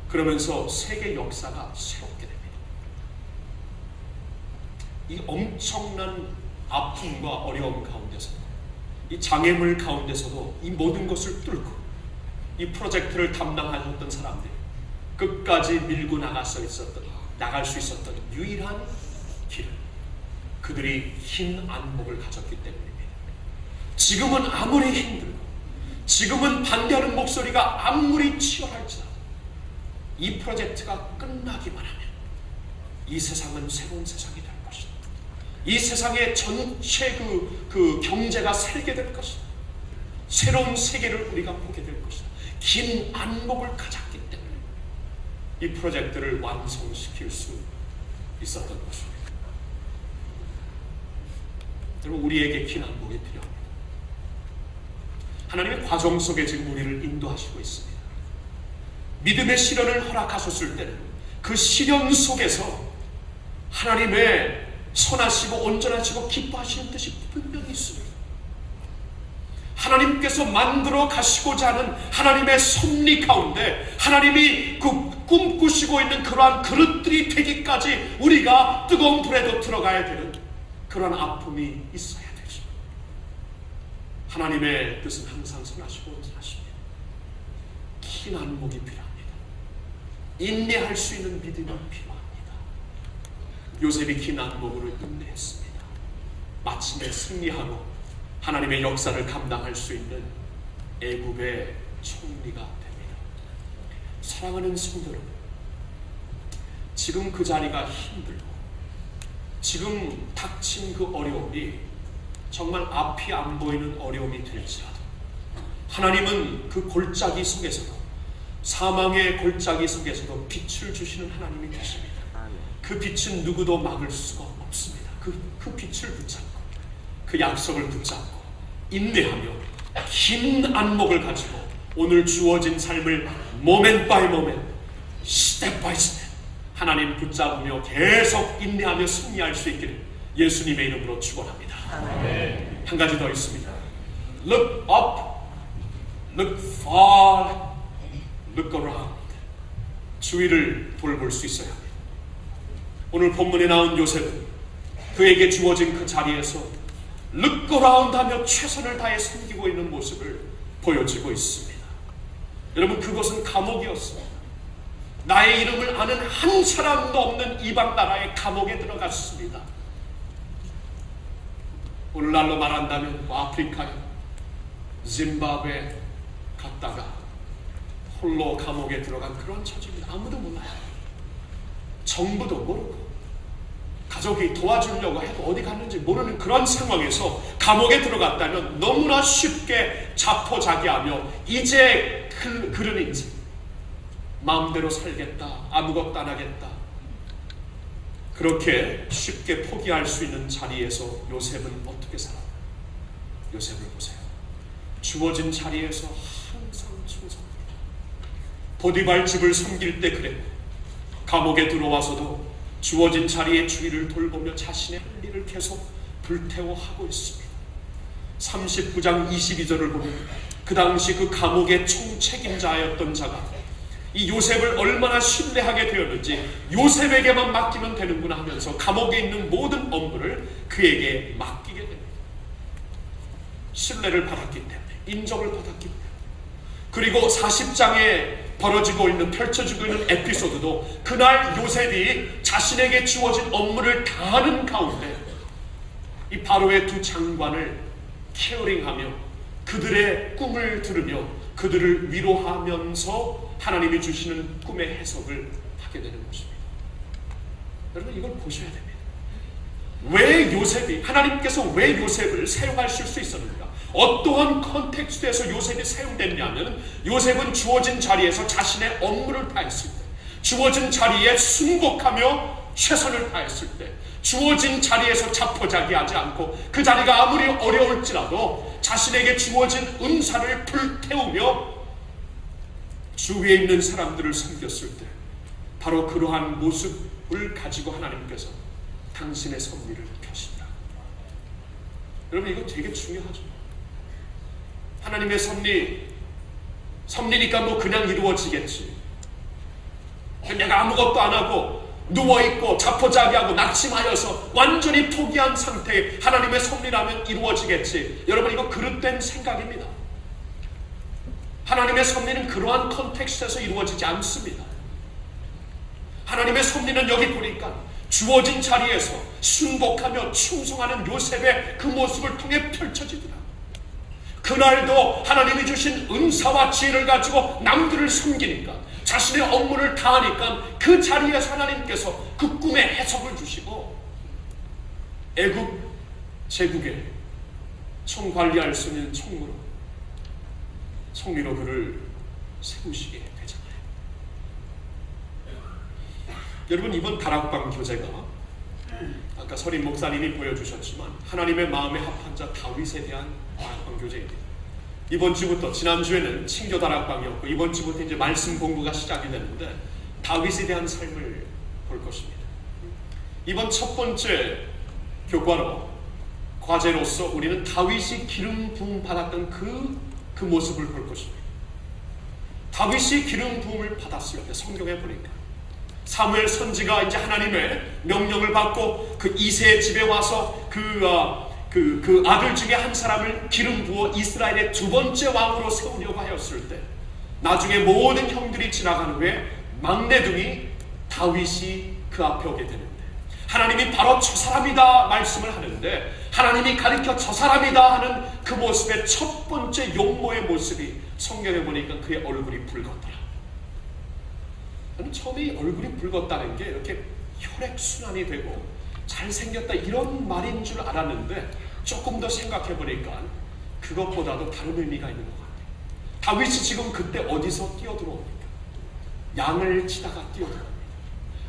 그러면서 세계 역사가 새롭게 됩니다. 이 엄청난 아픔과 어려움 가운데서, 이 장애물 가운데서도 이 모든 것을 뚫고 이 프로젝트를 담당하셨던 사람들이 끝까지 밀고 나갈 수 있었던 유일한 길은 그들이 흰 안목을 가졌기 때문입니다. 지금은 아무리 힘들고, 지금은 반대하는 목소리가 아무리 치열할지라도 이 프로젝트가 끝나기만 하면 이 세상은 새로운 세상이 될 것이다. 이 세상의 전체 그 경제가 살게 될 것이다. 새로운 세계를 우리가 보게 될 것이다. 긴 안목을 가졌기 때문에 이 프로젝트를 완성시킬 수 있었던 것입니다. 여러분, 우리에게 긴 안목이 필요합니다. 하나님의 과정 속에 지금 우리를 인도하시고 있습니다. 믿음의 시련을 허락하셨을 때는 그 시련 속에서 하나님의 선하시고 온전하시고 기뻐하시는 뜻이 분명히 있습니다. 하나님께서 만들어 가시고자 하는 하나님의 섭리 가운데 하나님이 그 꿈꾸시고 있는 그러한 그릇들이 되기까지 우리가 뜨거운 불에도 들어가야 되는 그러한 아픔이 있어야 되죠. 하나님의 뜻은 항상 선하시고 온전하십니다. 긴 안목이 필요합니다. 인내할 수 있는 믿음이 필요합니다. 요셉이 긴 안목으로 인내했습니다. 마침내 승리하고 하나님의 역사를 감당할 수 있는 애굽의 총리가 됩니다. 사랑하는 성도 여러분, 지금 그 자리가 힘들고 지금 닥친 그 어려움이 정말 앞이 안 보이는 어려움이 될지라도 하나님은 그 골짜기 속에서도, 사망의 골짜기 속에서도 빛을 주시는 하나님이 되십니다. 그 빛은 누구도 막을 수가 없습니다. 그 빛을 붙잡고 그 약속을 붙잡고 인내하며 긴 안목을 가지고 오늘 주어진 삶을 모멘 바이 모멘, 스텝 바이 스텝 하나님 붙잡으며 계속 인내하며 승리할 수 있기를 예수님의 이름으로 축원합니다. 한 가지 더 있습니다. Look up, look far, look around. 주위를 돌볼 수 있어야 합니다. 오늘 본문에 나온 요셉은 그에게 주어진 그 자리에서 look around 하며 최선을 다해 섬기고 있는 모습을 보여주고 있습니다. 여러분, 그것은 감옥이었습니다. 나의 이름을 아는 한 사람도 없는 이방 나라의 감옥에 들어갔습니다. 오늘날로 말한다면 아프리카에 짐바브웨 갔다가 홀로 감옥에 들어간 그런 처지입니다. 아무도 몰라요. 정부도 모르고 가족이 도와주려고 해도 어디 갔는지 모르는 그런 상황에서 감옥에 들어갔다면 너무나 쉽게 자포자기하며 이제 그런 인생, 마음대로 살겠다, 아무것도 안 하겠다, 그렇게 쉽게 포기할 수 있는 자리에서 요셉은 어떻게 살아요? 요셉을 보세요. 주어진 자리에서 항상 충성합니다. 보디발 집을 섬길 때 그랬고, 감옥에 들어와서도 주어진 자리에 주위를 돌보며 자신의 할 일을 계속 불태워하고 있습니다. 39장 22절을 보면 그 당시 그 감옥의 총책임자였던 자가 이 요셉을 얼마나 신뢰하게 되었는지, 요셉에게만 맡기면 되는구나 하면서 감옥에 있는 모든 업무를 그에게 맡기게 됩니다. 신뢰를 받았기 때문에, 인정을 받았기 때문에. 그리고 40장에 벌어지고 있는, 펼쳐지고 있는 에피소드도 그날 요셉이 자신에게 주어진 업무를 다하는 가운데 이 바로의 두 장관을 케어링하며 그들의 꿈을 들으며 그들을 위로하면서 하나님이 주시는 꿈의 해석을 하게 되는 것입니다. 여러분, 이걸 보셔야 됩니다. 왜 요셉이, 하나님께서 왜 요셉을 사용하실 수 있었는가? 어떠한 컨텍스트에서 요셉이 사용됐냐면, 요셉은 주어진 자리에서 자신의 업무를 다했을 때, 주어진 자리에 순복하며 최선을 다했을 때, 주어진 자리에서 자포자기하지 않고 그 자리가 아무리 어려울지라도 자신에게 주어진 은사를 불태우며 주위에 있는 사람들을 섬겼을 때, 바로 그러한 모습을 가지고 하나님께서 당신의 섭리를 펴신다. 여러분, 이거 되게 중요하죠. 하나님의 섭리니까 뭐 그냥 이루어지겠지, 내가 아무것도 안 하고 누워있고 자포자기하고 낙심하여서 완전히 포기한 상태에 하나님의 섭리라면 이루어지겠지. 여러분, 이거 그릇된 생각입니다. 하나님의 섭리는 그러한 컨텍스트에서 이루어지지 않습니다. 하나님의 섭리는 여기 보니까 주어진 자리에서 순복하며 충성하는 요셉의 그 모습을 통해 펼쳐지더라. 그날도 하나님이 주신 은사와 지혜를 가지고 남들을 섬기니까, 자신의 업무를 다하니까 그 자리에서 하나님께서 그 꿈의 해석을 주시고 애굽 제국에 총관리할 수 있는 총리로 그를 세우시게 되잖아요. 여러분, 이번 다락방 교재가 아까 서린 목사님이 보여주셨지만 하나님의 마음에 합한 자 다윗에 대한 다락방 교재입니다. 이번 주부터, 지난주에는 친교 다락방이었고 이번 주부터 이제 말씀 공부가 시작이 되는데 다윗에 대한 삶을 볼 것입니다. 이번 첫 번째 교과로, 과제로서 우리는 다윗이 기름 부음 받았던 그 모습을 볼 것입니다. 다윗이 기름 부음을 받았을 때 성경에 보니까 사무엘 선지가 이제 하나님의 명령을 받고 그 이새의 집에 와서 그 아들 중에 한 사람을 기름 부어 이스라엘의 두 번째 왕으로 세우려고 하였을 때, 나중에 모든 형들이 지나간 후에 막내둥이 다윗이 그 앞에 오게 되는데 하나님이 바로 저 사람이다 말씀을 하는데 하나님이 가리켜 저 사람이다 하는 그 모습의 첫 번째 용모의 모습이 성경에 보니까 그의 얼굴이 붉었더라. 저는 처음에 이 얼굴이 붉었다는 게 이렇게 혈액순환이 되고 잘생겼다 이런 말인 줄 알았는데 조금 더 생각해 보니까 그것보다도 다른 의미가 있는 것 같아요. 다윗이 지금 그때 어디서 뛰어들어옵니까? 양을 치다가 뛰어들어옵니다.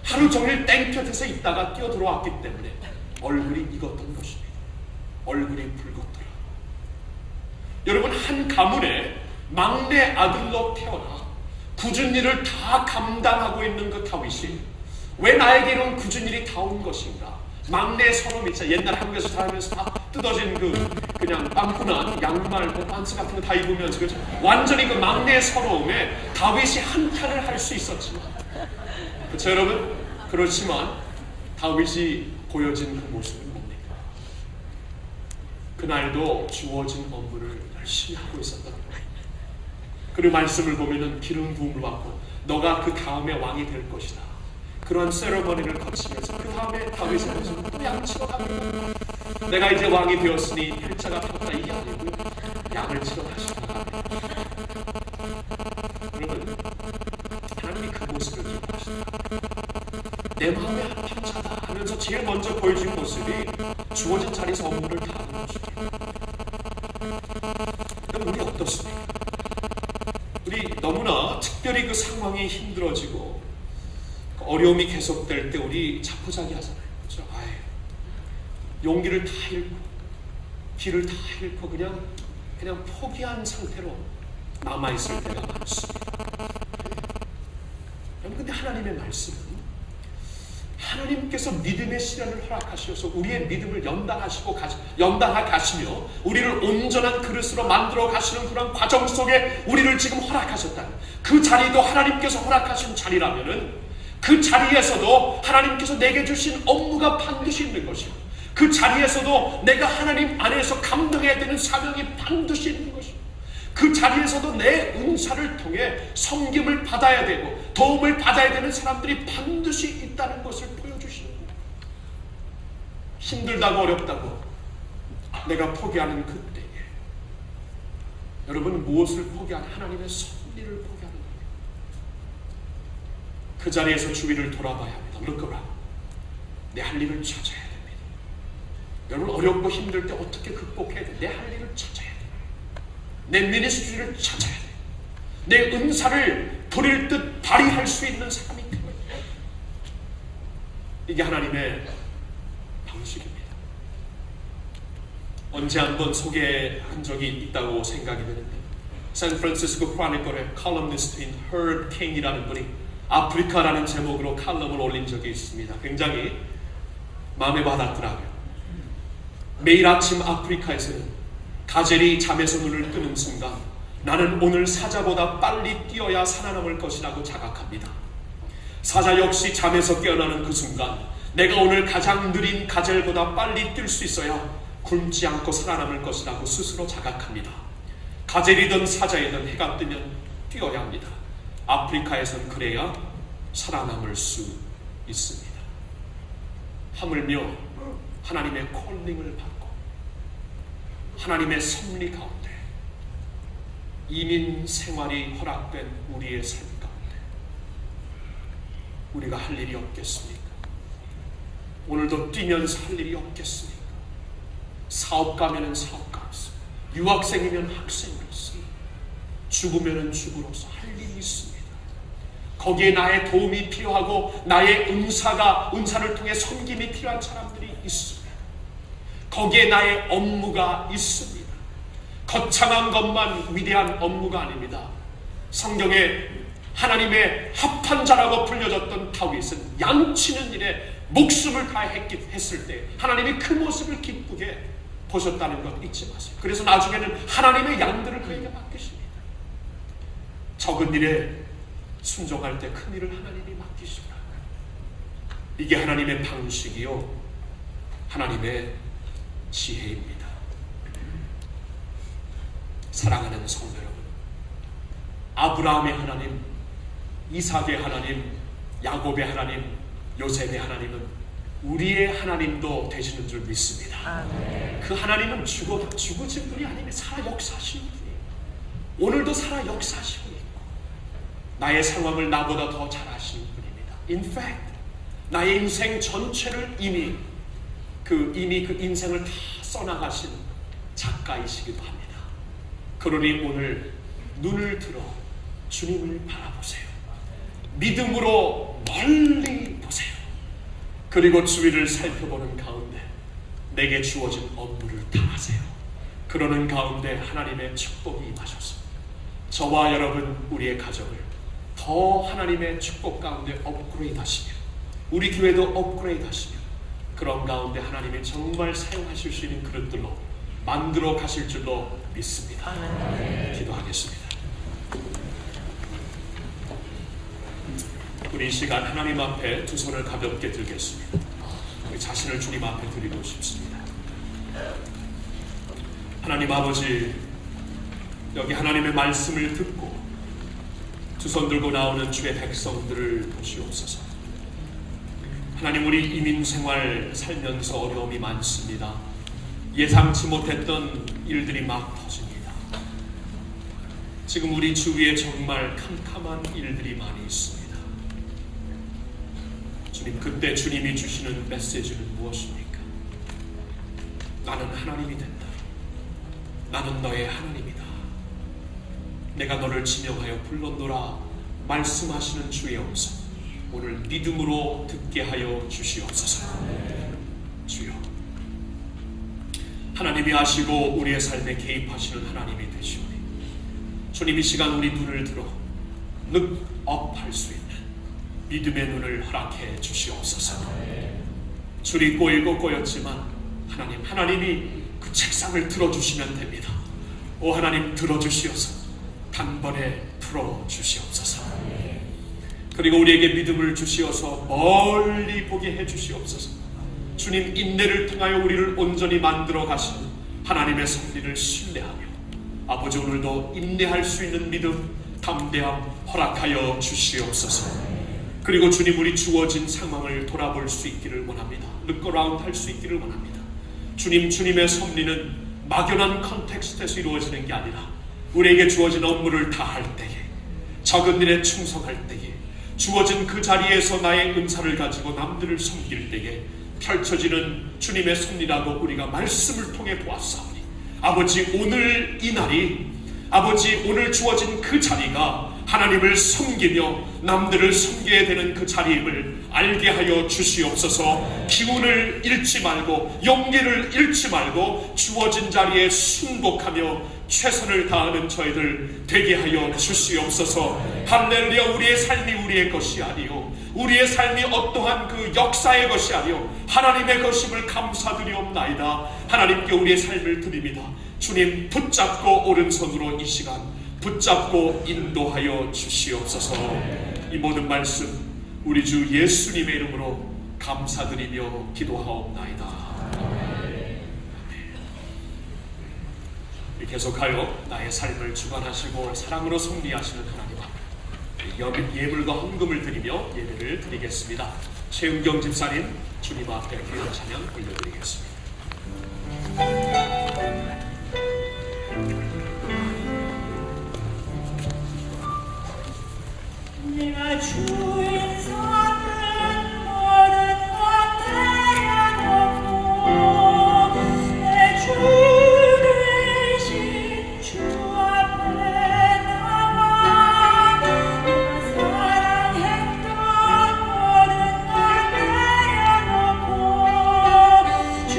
하루 종일 땡볕에서 있다가 뛰어들어왔기 때문에 얼굴이 익었던 것입니다. 얼굴이 붉었더라. 여러분, 한 가문에 막내 아들로 태어나 굳은 일을 다 감당하고 있는 그 다윗이 왜 나에게 이런 굳은 일이 다 온 것인가? 막내 서러움 있잖아요. 옛날 한국에서 살면서 다 뜯어진 그냥 빵꾸난 양말, 반스 같은 거 다 입으면서 그렇죠? 완전히 그 막내 서러움에 다윗이 한탄을 할 수 있었지만 그렇죠 여러분? 그렇지만 다윗이 보여진 그 모습은 뭡니까? 그날도 주어진 업무를 열심히 하고 있었던 거예요. 그 말씀을 보면은 기름 부음을 받고 너가 그 다음에 왕이 될 것이다. 그런 세레머니를 거치면서 그 다음에 다윗의 모습은 또 양치러 갑니다. 내가 이제 왕이 되었으니 필자가 폈다 이게 아니고요. 양을 치러 다시 나갑니다. 여러분, 하나님이 그 모습을 기뻐하신다. 내 마음에 한 필자다 하면서 제일 먼저 보여준 모습이 주어진 자리에서 업무를 다 하는 모습이에요. 그럼 우리 어떻습니까? 우리 너무나 특별히 그 상황이 힘들어지고 어려움이 계속될 때 우리 자포자기 하잖아요. 그렇죠? 용기를 다 잃고 길을 다 잃고 그냥 포기한 상태로 남아있을 때가 많습니다. 여러분, 근데 하나님의 말씀은 하나님께서 믿음의 시련을 허락하셔서 우리의 믿음을 연단하 가시며 우리를 온전한 그릇으로 만들어 가시는 그런 과정 속에 우리를 지금 허락하셨다는 그 자리도 하나님께서 허락하신 자리라면은 그 자리에서도 하나님께서 내게 주신 업무가 반드시 있는 것이고 그 자리에서도 내가 하나님 안에서 감당해야 되는 사명이 반드시 있는 것이고 그 자리에서도 내 은사를 통해 섬김을 받아야 되고 도움을 받아야 되는 사람들이 반드시 있다는 것을 보여주시는 거예요. 힘들다고 어렵다고 내가 포기하는 그때에 여러분 무엇을 포기하는 하나님의 섭리를 포기하는 거예요. 그 자리에서 주위를 돌아봐야 합니다. Look around. 내 할 일을 찾아야 됩니다. 여러분 어렵고 힘들 때 어떻게 극복해야 돼? 내 할 일을 찾아야 돼. 내 미니스트리를 찾아야 돼. 내 은사를 부릴 듯 발휘할 수 있는 사람이 되어야 돼. 이게 하나님의 방식입니다. 언제 한번 소개한 적이 있다고 생각이 되는데 샌프란시스코 크로니클의 칼럼니스트인 허드 케인이라는 분이 아프리카라는 제목으로 칼럼을 올린 적이 있습니다. 굉장히 마음에 와닿더라고요. 매일 아침 아프리카에서는 가젤이 잠에서 눈을 뜨는 순간 나는 오늘 사자보다 빨리 뛰어야 살아남을 것이라고 자각합니다. 사자 역시 잠에서 깨어나는 그 순간 내가 오늘 가장 느린 가젤보다 빨리 뛸 수 있어야 굶지 않고 살아남을 것이라고 스스로 자각합니다. 가젤이든 사자이든 해가 뜨면 뛰어야 합니다. 아프리카에선 그래야 살아남을 수 있습니다. 하물며 하나님의 콜링을 받고 하나님의 섭리 가운데 이민 생활이 허락된 우리의 삶 가운데 우리가 할 일이 없겠습니까? 오늘도 뛰면서 할 일이 없겠습니까? 사업가면은 사업가로서, 유학생이면 학생으로서, 죽으면은 죽으로서 할 일이 있습니다. 거기에 나의 도움이 필요하고 나의 은사를 통해 섬김이 필요한 사람들이 있습니다. 거기에 나의 업무가 있습니다. 거창한 것만 위대한 업무가 아닙니다. 성경에 하나님의 합한 자라고 불려졌던 다윗은 양치는 일에 목숨을 다했을 때 하나님이 그 모습을 기쁘게 보셨다는 것 잊지 마세요. 그래서 나중에는 하나님의 양들을 그에게 맡기십니다. 적은 일에 순종할 때 큰 일을 하나님이 맡기시더라. 이게 하나님의 방식이요 하나님의 지혜입니다. 사랑하는 성도 여러분, 아브라함의 하나님, 이삭의 하나님, 야곱의 하나님, 요셉의 하나님은 우리의 하나님도 되시는 줄 믿습니다. 그 하나님은 죽으신 분이 아니라 살아 역사하시는 분이에요. 오늘도 살아 역사하시고 있고 나의 상황을 나보다 더 잘 아시는 분입니다. In fact, 나의 인생 전체를 이미 그 인생을 다 써나가신 작가이시기도 합니다. 그러니 오늘 눈을 들어 주님을 바라보세요. 믿음으로 멀리 보세요. 그리고 주위를 살펴보는 가운데 내게 주어진 업무를 다하세요. 그러는 가운데 하나님의 축복이 임하셔서 저와 여러분, 우리의 가정을 더 하나님의 축복 가운데 업그레이드 하시며 우리 교회도 업그레이드 하시며 그런 가운데 하나님이 정말 사용하실 수 있는 그릇들로 만들어 가실 줄로 믿습니다. 기도하겠습니다. 우리 이 시간 하나님 앞에 두 손을 가볍게 들겠습니다. 우리 자신을 주님 앞에 드리고 싶습니다. 하나님 아버지, 여기 하나님의 말씀을 듣고 두 손 들고 나오는 주의 백성들을 보시옵소서. 하나님, 우리 이민생활 살면서 어려움이 많습니다. 예상치 못했던 일들이 막 터집니다. 지금 우리 주위에 정말 캄캄한 일들이 많이 있습니다. 주님, 그때 주님이 주시는 메시지는 무엇입니까? 나는 하나님이 된다. 나는 너의 하나님이다. 내가 너를 지명하여 불렀노라 말씀하시는 주의 음성, 오늘 믿음으로 듣게 하여 주시옵소서. 주여, 하나님이 아시고 우리의 삶에 개입하시는 하나님이 되시오니 주님, 이 시간 우리 눈을 들어 늑업할 수 있는 믿음의 눈을 허락해 주시옵소서. 줄이 꼬이고 꼬였지만 하나님이 그 책상을 들어주시면 됩니다. 오 하나님, 들어주시옵소서. 단번에 풀어주시옵소서. 그리고 우리에게 믿음을 주시어서 멀리 보게 해주시옵소서. 주님, 인내를 통하여 우리를 온전히 만들어 가시는 하나님의 섭리를 신뢰하며 아버지, 오늘도 인내할 수 있는 믿음, 담대함 허락하여 주시옵소서. 그리고 주님, 우리 주어진 상황을 돌아볼 수 있기를 원합니다. 르거라운드 할 수 있기를 원합니다. 주님, 주님의 섭리는 막연한 컨텍스트에서 이루어지는 게 아니라 우리에게 주어진 업무를 다할 때에, 적은 일에 충성할 때에, 주어진 그 자리에서 나의 은사를 가지고 남들을 섬길 때에 펼쳐지는 주님의 섭리라고 우리가 말씀을 통해 보았사오니 아버지, 오늘 이 날이, 아버지, 오늘 주어진 그 자리가 하나님을 섬기며 남들을 섬겨야 되는 그 자리임을 알게 하여 주시옵소서. 기운을 잃지 말고 용기를 잃지 말고 주어진 자리에 순복하며 최선을 다하는 저희들 되게 하여 주시옵소서. 할렐루야. 우리의 삶이 우리의 것이 아니요, 우리의 삶이 어떠한 그 역사의 것이 아니요 하나님의 것임을 감사드리옵나이다. 하나님께 우리의 삶을 드립니다. 주님, 붙잡고 오른손으로 이 시간 붙잡고 인도하여 주시옵소서. 이 모든 말씀 우리 주 예수님의 이름으로 감사드리며 기도하옵나이다. 아멘. 계속하여 나의 삶을 주관하시고 사랑으로 섭리하시는 하나님 앞에 예물과 헌금을 드리며 예배를 드리겠습니다. 최은경 집사님, 주님 앞에 귀한 찬양 올려드리겠습니다. 내가 주인 삼는 모든 것 내려놓고 내 주 대신 주 앞에 나와 내가 사랑했던 모든 것 내려놓고 주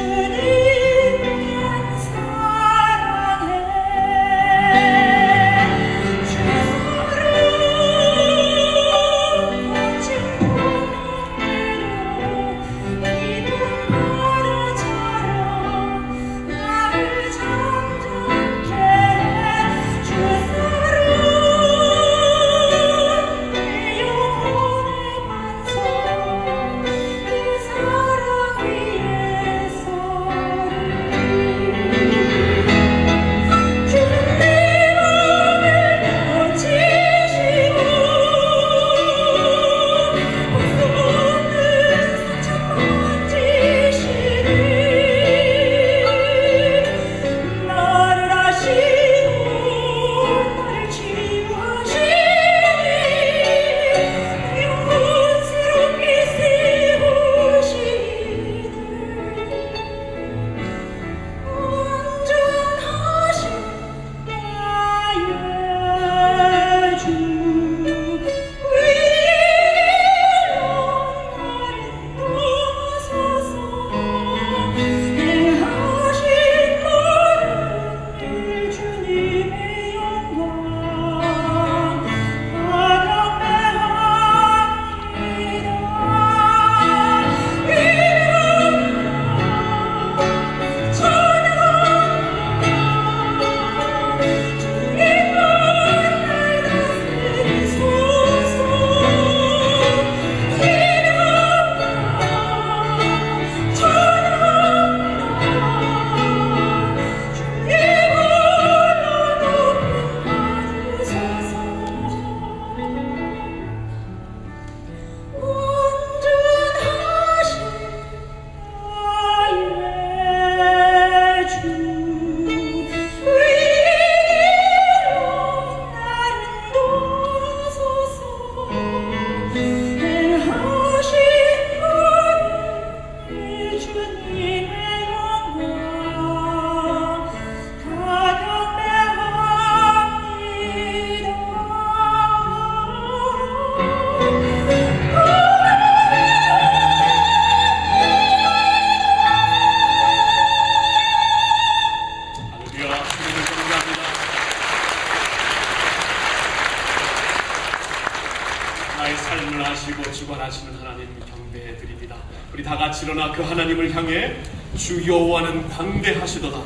주관하시는 하나님 경배해 드립니다. 우리 다 같이 일어나 그 하나님을 향해 주 여호와는 광대하시도다.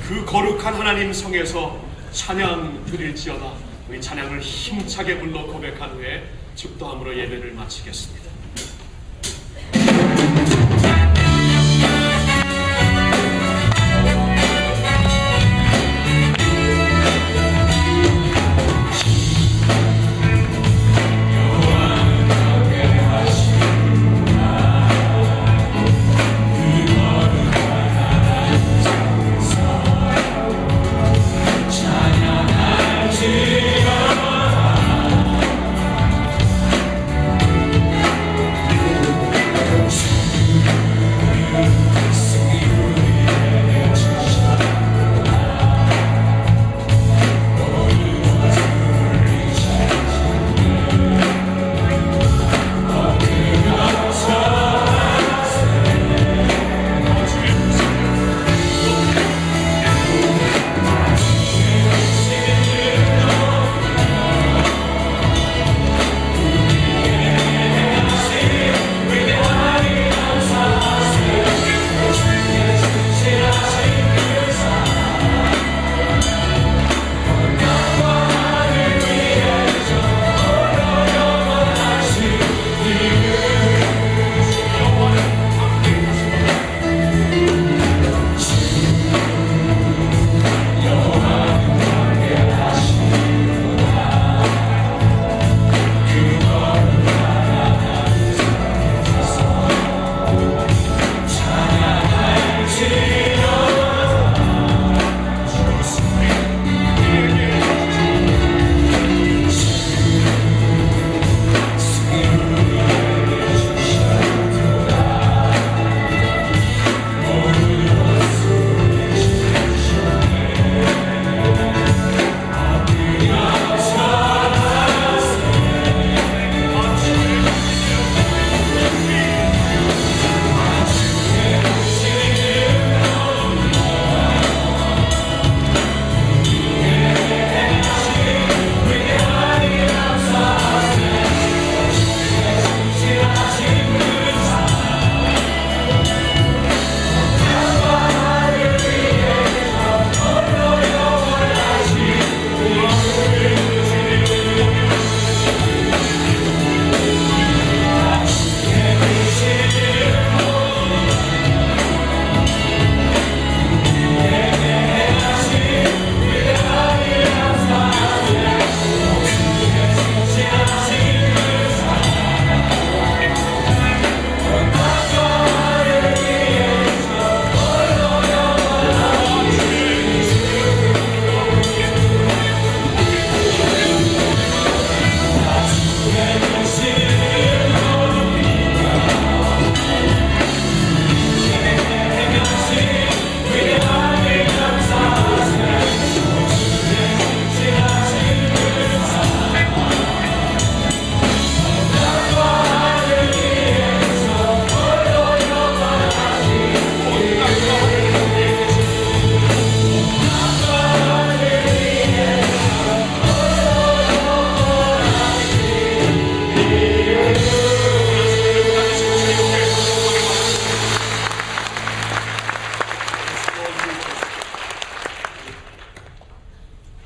그 거룩한 하나님 성에서 찬양 드릴지어다. 우리 찬양을 힘차게 불러 고백한 후에 축도함으로 예배를 마치겠습니다.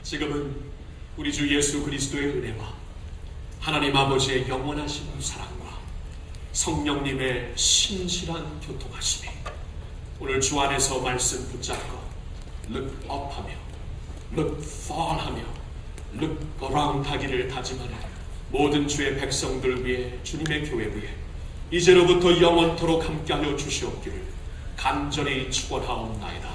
지금은 우리 주 예수 그리스도의 은혜와 하나님 아버지의 영원하신 사랑과 성령님의 신실한 교통하심이 오늘 주 안에서 말씀 붙잡고 look up하며 look for하며 look around 하기를 다짐하는 모든 주의 백성들 위해 주님의 교회 위해 이제로부터 영원토록 함께하여 주시옵기를 간절히 축원하옵나이다.